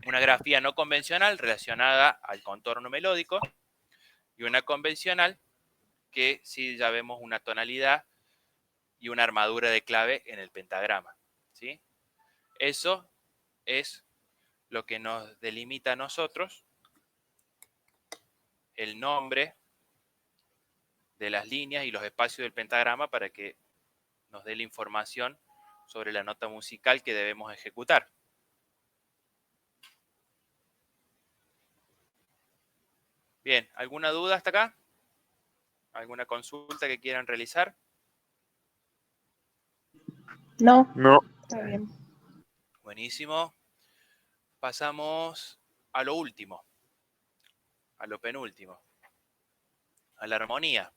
B: una grafía no convencional relacionada al contorno melódico y una convencional que sí ya vemos una tonalidad y una armadura de clave en el pentagrama, ¿sí? Eso es lo que nos delimita a nosotros el nombre de las líneas y los espacios del pentagrama para que nos dé la información sobre la nota musical que debemos ejecutar. Bien, ¿alguna duda hasta acá? ¿Alguna consulta que quieran realizar?
G: No,
D: No.
G: está bien.
B: Buenísimo. Pasamos a lo último, a lo penúltimo, a la armonía.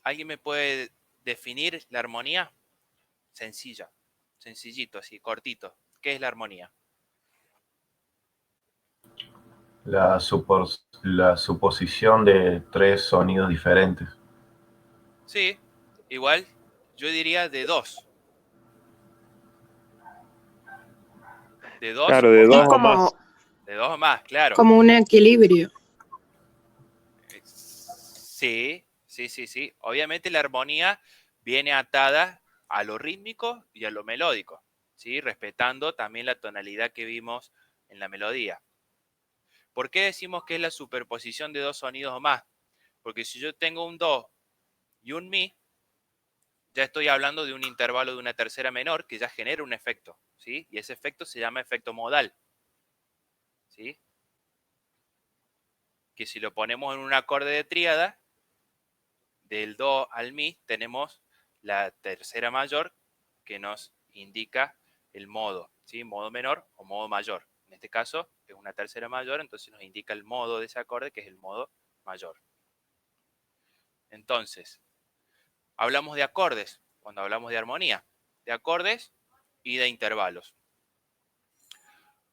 B: ¿Alguien me puede definir la armonía? Sencilla, sencillito, así, cortito. ¿Qué es la armonía?
F: La suposición de tres sonidos diferentes.
B: Sí, igual yo diría de dos. De dos
D: Claro, de
B: o
D: dos
G: Es
B: más.
D: o más.
B: De dos o más, claro.
G: como un equilibrio.
B: Sí, sí, sí, sí. Obviamente la armonía viene atada a lo rítmico y a lo melódico, ¿sí? Respetando también la tonalidad que vimos en la melodía. ¿Por qué decimos que es la superposición de dos sonidos o más? Porque si yo tengo un do y un mi, ya estoy hablando de un intervalo de una tercera menor que ya genera un efecto, ¿sí? Y ese efecto se llama efecto modal, ¿sí? Que si lo ponemos en un acorde de tríada, del do al mi tenemos la tercera mayor que nos indica el modo, ¿sí? Modo menor o modo mayor. En este caso es una tercera mayor, entonces nos indica el modo de ese acorde, que es el modo mayor. Entonces, hablamos de acordes cuando hablamos de armonía, de acordes y de intervalos.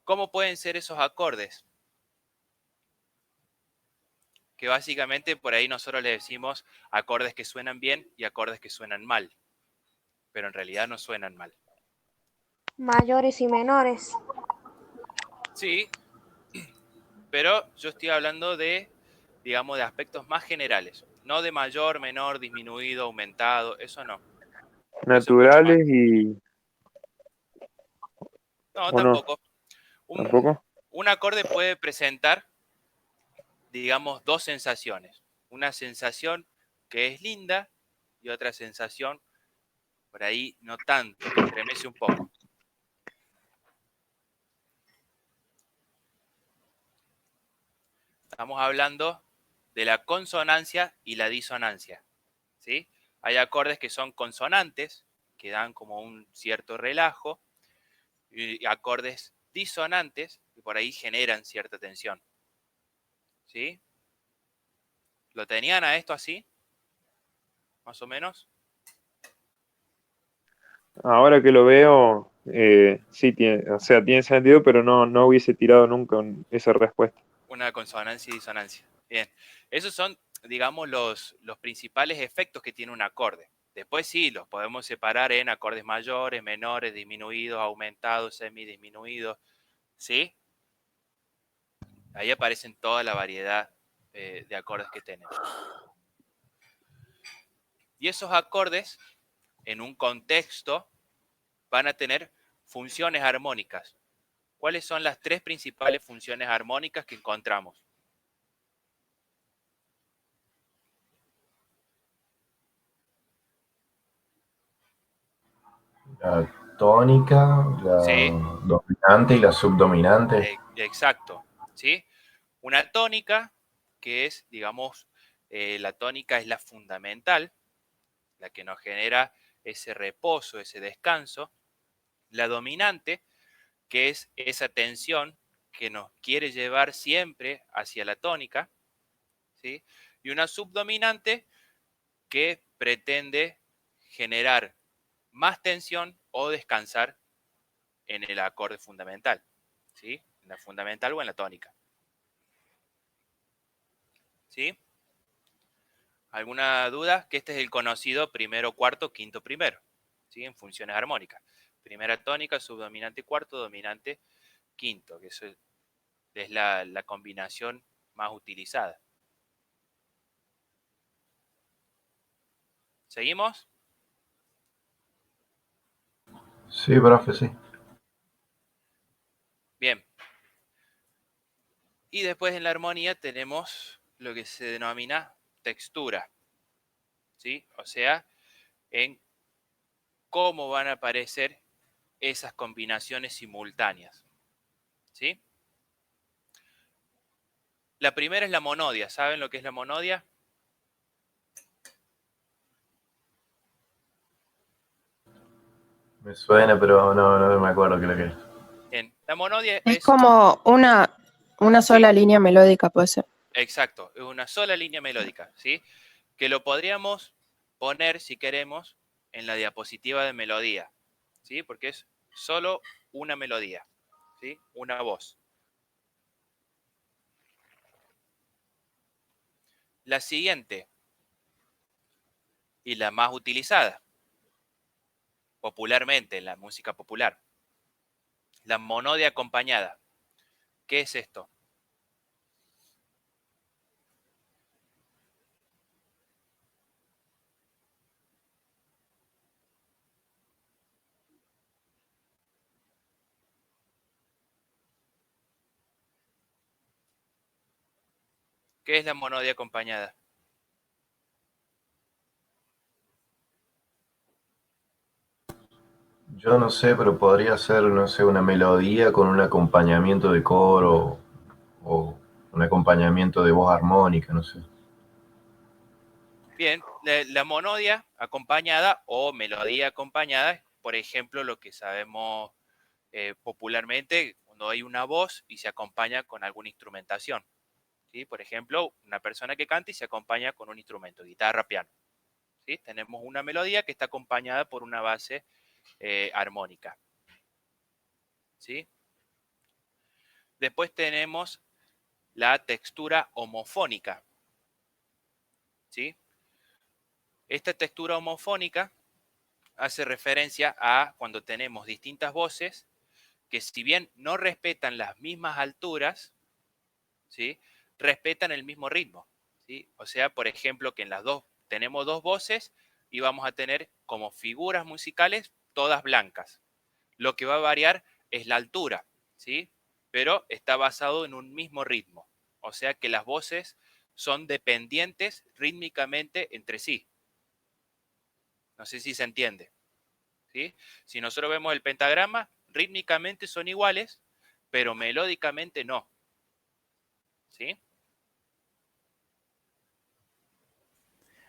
B: ¿Cómo pueden ser esos acordes? que básicamente por ahí nosotros le decimos acordes que suenan bien y acordes que suenan mal, pero en realidad no suenan mal.
E: Mayores y menores.
B: Sí, pero yo estoy hablando de, digamos, de aspectos más generales, no de mayor, menor, disminuido, aumentado, eso no. Eso es mucho más.
D: Naturales y...
B: No,
D: ¿O no?
B: tampoco.
D: ¿Tampoco?
B: Un acorde puede presentar, digamos, dos sensaciones. Una sensación que es linda y otra sensación por ahí no tanto, que estremece un poco. Estamos hablando de la consonancia y la disonancia, ¿sí? Hay acordes que son consonantes, que dan como un cierto relajo, y acordes disonantes, que por ahí generan cierta tensión, ¿sí? ¿Lo tenían a esto así? Más o menos.
D: Ahora que lo veo, sí, o sea, tiene sentido, pero no hubiese tirado nunca esa respuesta.
B: Una consonancia y disonancia. Bien, esos son, digamos, los principales efectos que tiene un acorde. Después sí, los podemos separar en acordes mayores, menores, disminuidos, aumentados, semidisminuidos, ¿sí? Ahí aparecen toda la variedad de acordes que tenemos. Y esos acordes, en un contexto, van a tener funciones armónicas. ¿Cuáles son las tres principales funciones armónicas que encontramos?
F: La tónica, la
B: Sí,
F: dominante y la subdominante.
B: exacto, ¿sí? Una tónica, que es, digamos, la tónica es la fundamental, la que nos genera ese reposo, ese descanso. La dominante, que es esa tensión que nos quiere llevar siempre hacia la tónica, ¿sí? Y una subdominante que pretende generar más tensión o descansar en el acorde fundamental, ¿sí? En la fundamental o en la tónica, ¿sí? ¿Alguna duda? Que este es el conocido primero, cuarto, quinto, primero, ¿sí? En funciones armónicas. Primera tónica, subdominante cuarto, dominante quinto, que eso es la combinación más utilizada. ¿Seguimos?
F: Sí, profe, sí.
B: Bien. Y después en la armonía tenemos lo que se denomina textura, ¿sí? O sea, en cómo van a aparecer esas combinaciones simultáneas, ¿sí? La primera es la monodia. ¿Saben lo que es la monodia?
F: Me suena, pero no me acuerdo qué es lo que es.
B: Bien, la monodia
G: Es
B: es,
G: como una
B: sí,
G: sola línea melódica, puede ser.
B: exacto, es una sola línea melódica, ¿sí? Que lo podríamos poner, si queremos, en la diapositiva de melodía, ¿sí? Porque es solo una melodía, ¿sí? Una voz. La siguiente, y la más utilizada popularmente en la música popular, la monodia acompañada. ¿Qué es esto? ¿Qué es la monodia acompañada?
F: Yo no sé, pero podría ser, no sé, una melodía con un acompañamiento de coro o un acompañamiento de voz armónica, no sé.
B: Bien, la monodia acompañada o melodía acompañada, por ejemplo, lo que sabemos popularmente cuando hay una voz y se acompaña con alguna instrumentación, ¿sí? Por ejemplo, una persona que canta y se acompaña con un instrumento, guitarra, piano, ¿sí? Tenemos una melodía que está acompañada por una base armónica, ¿sí? Después tenemos la textura homofónica. ¿sí? Esta textura homofónica hace referencia a cuando tenemos distintas voces que, si bien no respetan las mismas alturas, ¿sí?, respetan el mismo ritmo, ¿sí? O sea, por ejemplo, que en las dos tenemos dos voces y vamos a tener como figuras musicales todas blancas. Lo que va a variar es la altura, ¿sí? Pero está basado en un mismo ritmo. O sea que las voces son dependientes rítmicamente entre sí. No sé si se entiende, ¿sí? Si nosotros vemos el pentagrama, rítmicamente son iguales, pero melódicamente no, ¿sí?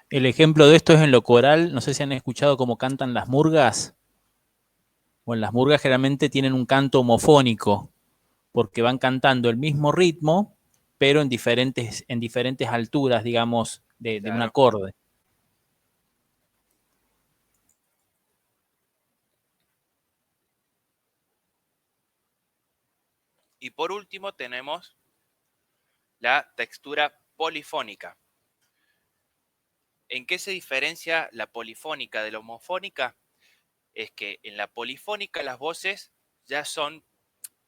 C: El ejemplo de esto es en lo coral. No sé si han escuchado cómo cantan las murgas. Bueno, las murgas generalmente tienen un canto homofónico, porque van cantando el mismo ritmo, pero en diferentes alturas, digamos, de un
B: Claro.
C: acorde.
B: Y por último tenemos la textura polifónica. ¿En qué se diferencia la polifónica de la homofónica? Es que en la polifónica las voces ya son,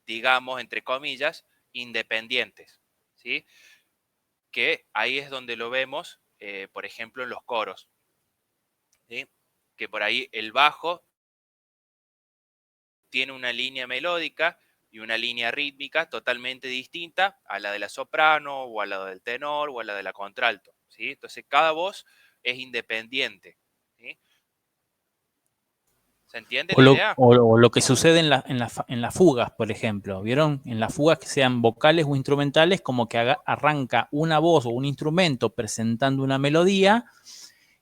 B: digamos, entre comillas, independientes, ¿sí? Que ahí es donde lo vemos, por ejemplo, en los coros, ¿sí? Que por ahí el bajo tiene una línea melódica y una línea rítmica totalmente distinta a la de la soprano o a la del tenor o a la de la contralto, ¿sí? Entonces cada voz es independiente, ¿sí? ¿Se entiende la idea?
C: O lo que sucede en las fugas, por ejemplo. ¿Vieron? En las fugas, que sean vocales o instrumentales, como que arranca una voz o un instrumento presentando una melodía,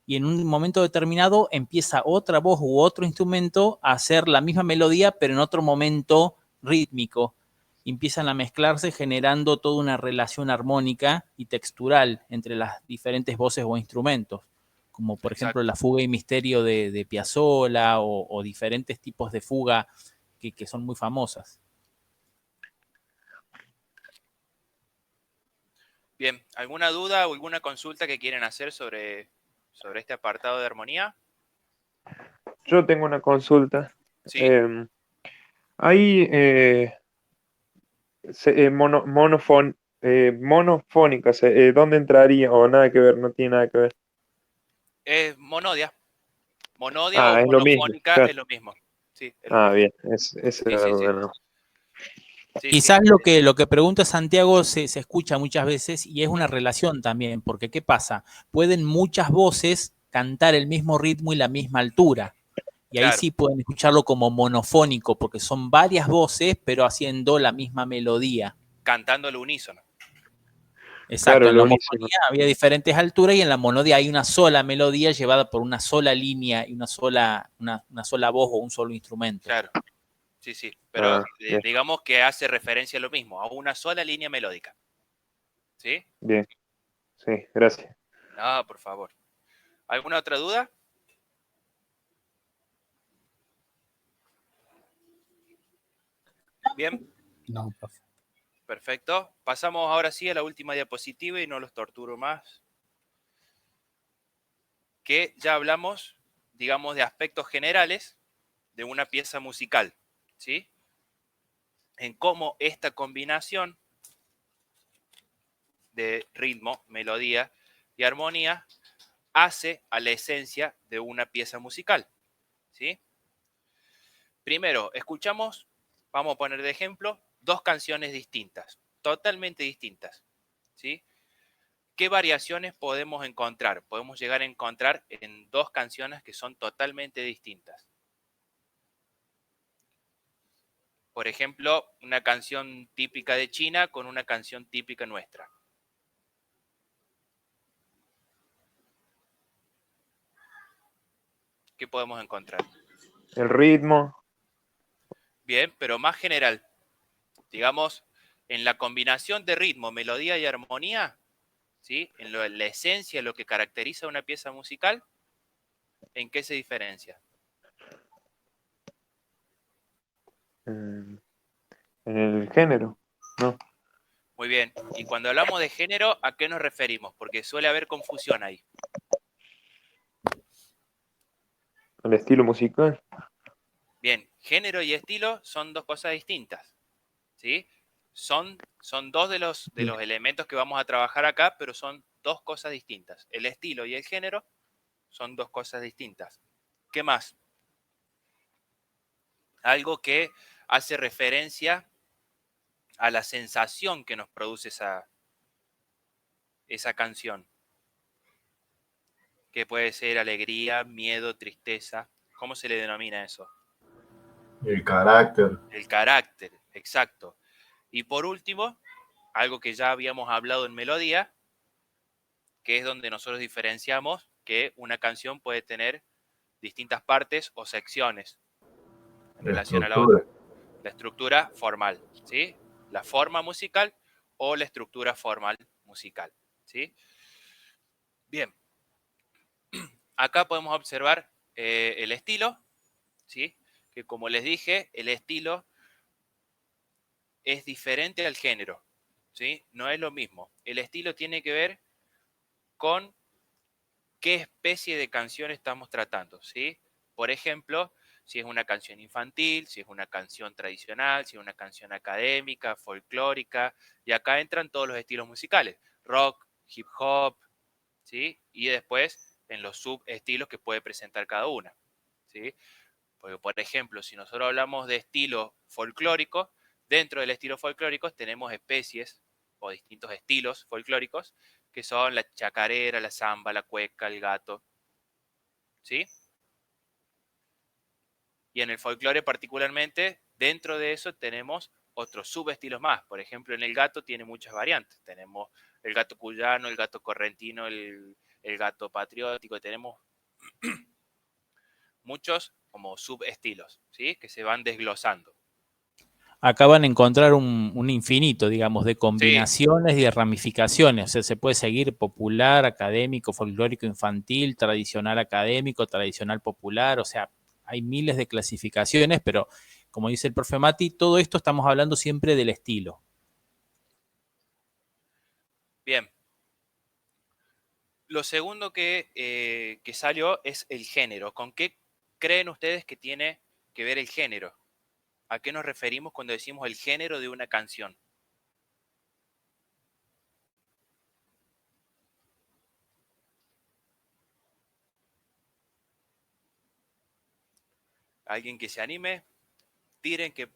C: y en un momento determinado empieza otra voz u otro instrumento a hacer la misma melodía, pero en otro momento rítmico. Empiezan a mezclarse, generando toda una relación armónica y textural entre las diferentes voces o instrumentos, como por ejemplo la fuga y misterio de Piazzolla, o diferentes tipos de fuga que son muy famosas.
B: Bien, ¿alguna duda o alguna consulta que quieren hacer sobre este apartado de armonía?
D: Yo tengo una consulta.
B: Sí.
D: Hay monofónicas, ¿dónde entraría? O nada que ver, no tiene nada que ver.
B: Es monodia. Monodia o
D: Es lo mismo.
B: monofónica
D: Claro.
B: es lo mismo. Sí, es lo mismo.
D: Bien, esa era la duda, ¿no?
B: Sí,
C: Quizás
B: sí.
C: lo que pregunta Santiago se escucha muchas veces, y es una relación también, porque ¿qué pasa? Pueden muchas voces cantar el mismo ritmo y la misma altura, y ahí
B: Claro.
C: sí pueden escucharlo como monofónico, porque son varias voces, pero haciendo la misma melodía.
B: Cantando al unísono.
C: Exacto,
D: Claro,
C: en la
D: lo unísono.
C: homofonía había diferentes alturas, y en la monodia hay una sola melodía llevada por una sola línea y una sola voz o un solo instrumento.
B: Claro. Sí, sí. Pero
D: Bien.
B: digamos que hace referencia a lo mismo, a una sola línea melódica. ¿Sí?
D: Bien. Sí, gracias.
B: No, por favor. ¿Alguna otra duda? Bien.
A: No, profe.
B: Perfecto. Pasamos ahora sí a la última diapositiva y no los torturo más. Que ya hablamos, digamos, de aspectos generales de una pieza musical, ¿sí? En cómo esta combinación de ritmo, melodía y armonía hace a la esencia de una pieza musical, ¿sí? Primero, escuchamos, vamos a poner de ejemplo, dos canciones distintas, totalmente distintas, ¿sí? ¿Qué variaciones podemos encontrar? Podemos llegar a encontrar en dos canciones que son totalmente distintas. Por ejemplo, una canción típica de China con una canción típica nuestra. ¿Qué podemos encontrar?
D: El ritmo.
B: Bien, pero más general. Digamos, en la combinación de ritmo, melodía y armonía, ¿sí? En la esencia, lo que caracteriza una pieza musical, ¿en qué se diferencia?
D: En el género, ¿no?
B: Muy bien. Y cuando hablamos de género, ¿a qué nos referimos? Porque suele haber confusión ahí.
D: al estilo musical.
B: Bien, género y estilo son dos cosas distintas, ¿sí? Son dos de los elementos que vamos a trabajar acá, pero son dos cosas distintas. El estilo y el género son dos cosas distintas. ¿Qué más? Algo que hace referencia a la sensación que nos produce esa canción, que puede ser alegría, miedo, tristeza. ¿Cómo se le denomina eso?
F: El carácter.
B: El carácter, exacto. Y por último, algo que ya habíamos hablado en melodía, que es donde nosotros diferenciamos que una canción puede tener distintas partes o secciones en
F: La
B: relación a la
F: estructura.
B: otra. La estructura formal, ¿sí? La forma musical o la estructura formal musical, ¿sí? Bien, acá podemos observar el estilo, ¿sí? Que como les dije, el estilo es diferente al género, ¿sí? No es lo mismo. El estilo tiene que ver con qué especie de canción estamos tratando, ¿sí? Por ejemplo, si es una canción infantil, si es una canción tradicional, si es una canción académica, folclórica, y acá entran todos los estilos musicales, rock, hip hop, ¿sí? Y después en los subestilos que puede presentar cada una, ¿sí? Porque, por ejemplo, si nosotros hablamos de estilo folclórico, dentro del estilo folclórico tenemos especies o distintos estilos folclóricos que son la chacarera, la samba, la cueca, el gato, ¿sí? Y en el folclore particularmente, dentro de eso tenemos otros subestilos más. Por ejemplo, en el gato tiene muchas variantes. Tenemos el gato cuyano, el gato correntino, el gato patriótico. Tenemos muchos como subestilos, ¿sí? Que se van desglosando.
C: Acá van a encontrar un infinito, digamos, de
B: Sí,
C: combinaciones y de ramificaciones. O sea, se puede seguir popular, académico, folclórico infantil, tradicional académico, tradicional popular. O sea, hay miles de clasificaciones, pero como dice el profe Mati, todo esto estamos hablando siempre del estilo.
B: bien. Lo segundo que salió es el género. ¿Con qué creen ustedes que tiene que ver el género? ¿A qué nos referimos cuando decimos el género de una canción? ¿Alguien que se anime? Tiren que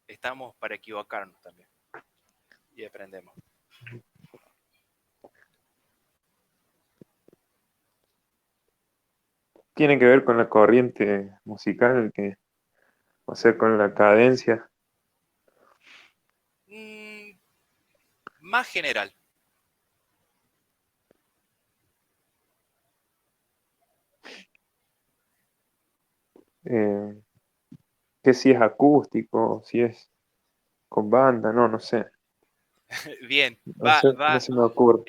B: estamos para equivocarnos también. Y aprendemos.
D: Tiene que ver con la corriente musical, o sea, con la cadencia.
B: Más general.
D: eh, que si es acústico, si es con banda, no sé.
B: Bien,
D: No se me ocurre.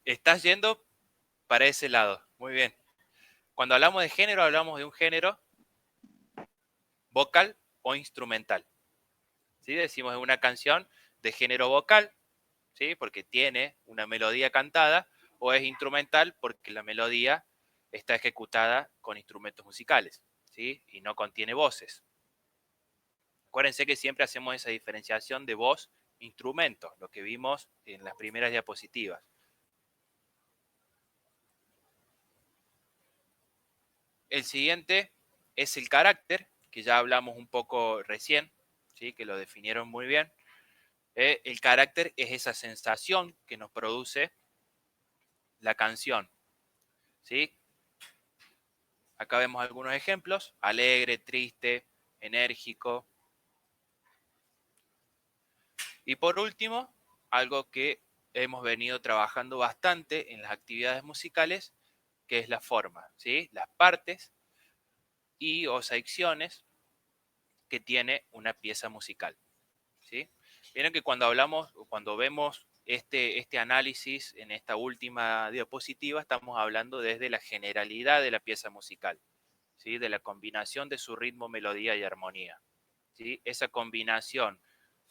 B: estás yendo para ese lado. Muy bien. Cuando hablamos de género, hablamos de un género vocal o instrumental. ¿Sí? Decimos de una canción de género vocal, ¿sí? Porque tiene una melodía cantada, o es instrumental porque la melodía está ejecutada con instrumentos musicales, ¿sí? Y no contiene voces. Acuérdense que siempre hacemos esa diferenciación de voz, instrumento, lo que vimos en las primeras diapositivas. El siguiente es el carácter, que ya hablamos un poco recién, ¿sí? Que lo definieron muy bien. El carácter es esa sensación que nos produce la canción, ¿sí? Acá vemos algunos ejemplos: alegre, triste, enérgico. Y por último, algo que hemos venido trabajando bastante en las actividades musicales, que es la forma, ¿sí? Las partes y o secciones que tiene una pieza musical, ¿sí? Vieron que cuando vemos este análisis en esta última diapositiva, estamos hablando desde la generalidad de la pieza musical, ¿sí? De la combinación de su ritmo, melodía y armonía, ¿sí? Esa combinación,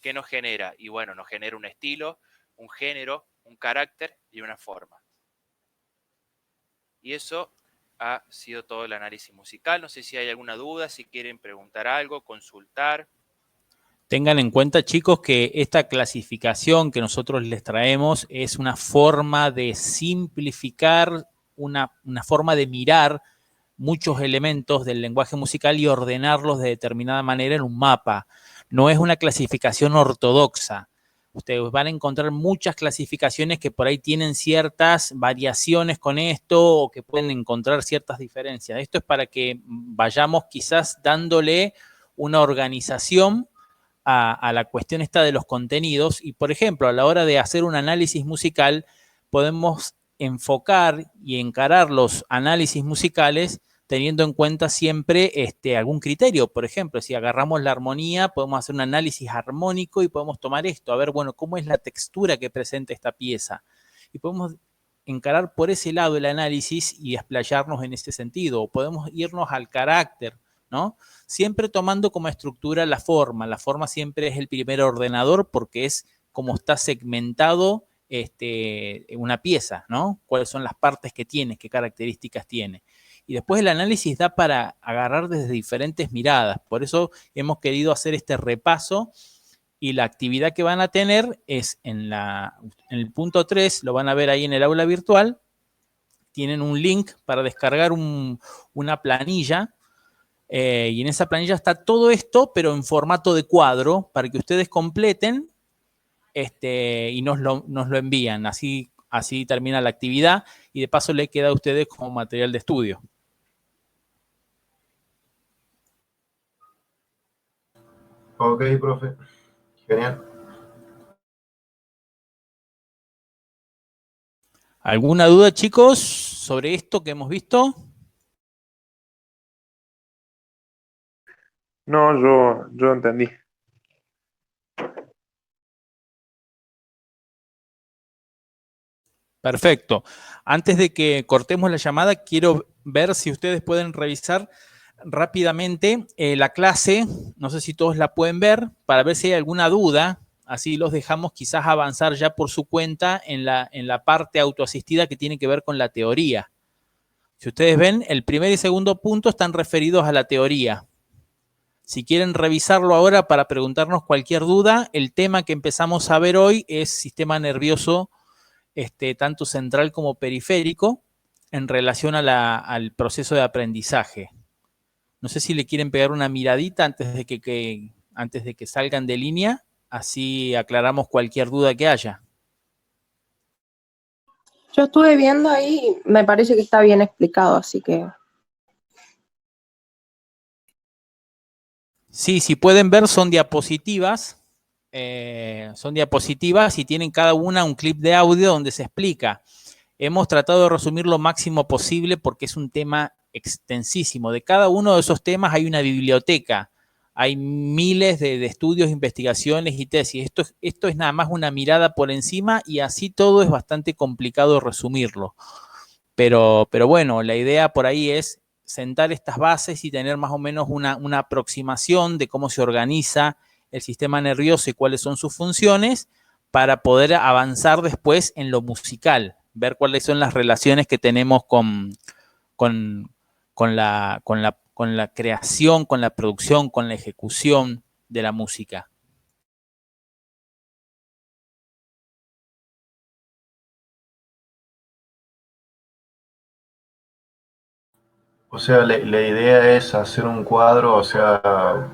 B: ¿qué nos genera? Y bueno, nos genera un estilo, un género, un carácter y una forma. Y eso ha sido todo el análisis musical. No sé si hay alguna duda, si quieren preguntar algo, consultar.
C: Tengan en cuenta, chicos, que esta clasificación que nosotros les traemos es una forma de simplificar, una forma de mirar muchos elementos del lenguaje musical y ordenarlos de determinada manera en un mapa. No es una clasificación ortodoxa. Ustedes van a encontrar muchas clasificaciones que por ahí tienen ciertas variaciones con esto o que pueden encontrar ciertas diferencias. Esto es para que vayamos quizás dándole una organización a la cuestión esta de los contenidos y, por ejemplo, a la hora de hacer un análisis musical, podemos enfocar y encarar los análisis musicales teniendo en cuenta siempre algún criterio. Por ejemplo, si agarramos la armonía, podemos hacer un análisis armónico y podemos tomar esto, a ver, bueno, cómo es la textura que presenta esta pieza. Y podemos encarar por ese lado el análisis y explayarnos en ese sentido. O podemos irnos al carácter, ¿no? Siempre tomando como estructura la forma. La forma siempre es el primer ordenador porque es como está segmentado una pieza, ¿no? Cuáles son las partes que tiene, qué características tiene. Y después el análisis da para agarrar desde diferentes miradas. Por eso hemos querido hacer este repaso y la actividad que van a tener es en el punto 3, lo van a ver ahí en el aula virtual. Tienen un link para descargar una planilla. Y en esa planilla está todo esto, pero en formato de cuadro, para que ustedes completen y nos lo envían. Así termina la actividad y de paso le queda a ustedes como material de estudio.
F: Ok, profe. Genial.
C: ¿Alguna duda, chicos, sobre esto que hemos visto?
D: No, yo entendí.
C: Perfecto. Antes de que cortemos la llamada, quiero ver si ustedes pueden revisar rápidamente la clase. No sé si todos la pueden ver, para ver si hay alguna duda. Así los dejamos quizás avanzar ya por su cuenta en la parte autoasistida que tiene que ver con la teoría. Si ustedes ven, el primer y segundo punto están referidos a la teoría. Si quieren revisarlo ahora para preguntarnos cualquier duda, el tema que empezamos a ver hoy es sistema nervioso, tanto central como periférico, en relación al proceso de aprendizaje. No sé si le quieren pegar una miradita antes de que salgan de línea, así aclaramos cualquier duda que haya.
G: Yo estuve viendo ahí, me parece que está bien explicado, así que...
C: Sí, si pueden ver, son diapositivas. Y tienen cada una un clip de audio donde se explica. Hemos tratado de resumir lo máximo posible porque es un tema extensísimo. De cada uno de esos temas hay una biblioteca. Hay miles de estudios, investigaciones y tesis. Esto es nada más una mirada por encima y así todo es bastante complicado resumirlo. Pero bueno, la idea por ahí es sentar estas bases y tener más o menos una aproximación de cómo se organiza el sistema nervioso y cuáles son sus funciones para poder avanzar después en lo musical, ver cuáles son las relaciones que tenemos con la creación, con la producción, con la ejecución de la música.
F: O sea, la idea es hacer un cuadro, o sea,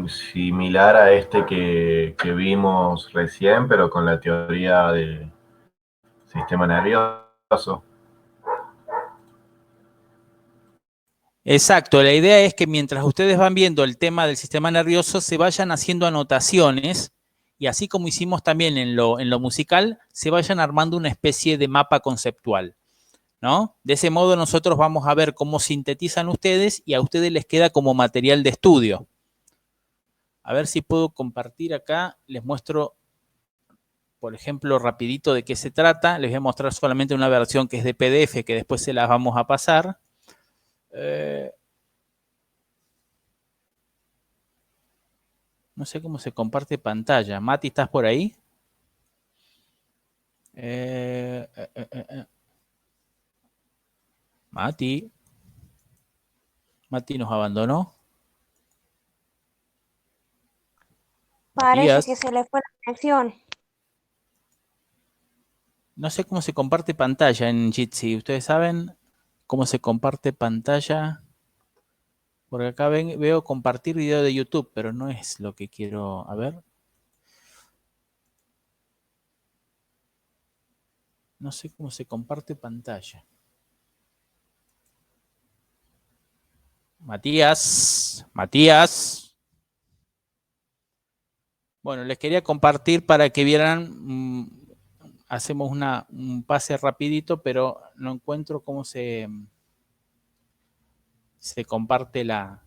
F: similar a este que vimos recién, pero con la teoría del sistema nervioso.
C: Exacto, la idea es que mientras ustedes van viendo el tema del sistema nervioso, se vayan haciendo anotaciones y así como hicimos también en lo musical, se vayan armando una especie de mapa conceptual, ¿no? De ese modo nosotros vamos a ver cómo sintetizan ustedes y a ustedes les queda como material de estudio. A ver si puedo compartir acá, les muestro, por ejemplo, rapidito de qué se trata. Les voy a mostrar solamente una versión que es de PDF, que después se las vamos a pasar. No sé cómo se comparte pantalla. Mati, ¿estás por ahí? Mati. Mati nos abandonó.
E: Parece
C: Matías.
E: que se le fue la conexión.
C: No sé cómo se comparte pantalla en Jitsi. ¿Ustedes saben cómo se comparte pantalla? Porque acá veo compartir video de YouTube, pero no es lo que quiero. A ver. No sé cómo se comparte pantalla. Matías. Matías. Bueno, les quería compartir para que vieran. Hacemos un pase rapidito, pero no encuentro cómo se comparte la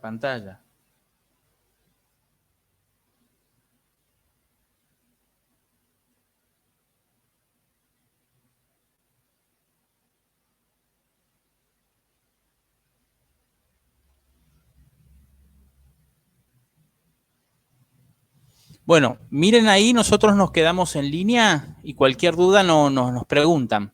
C: pantalla. Bueno, miren ahí, nosotros nos quedamos en línea y cualquier duda nos preguntan.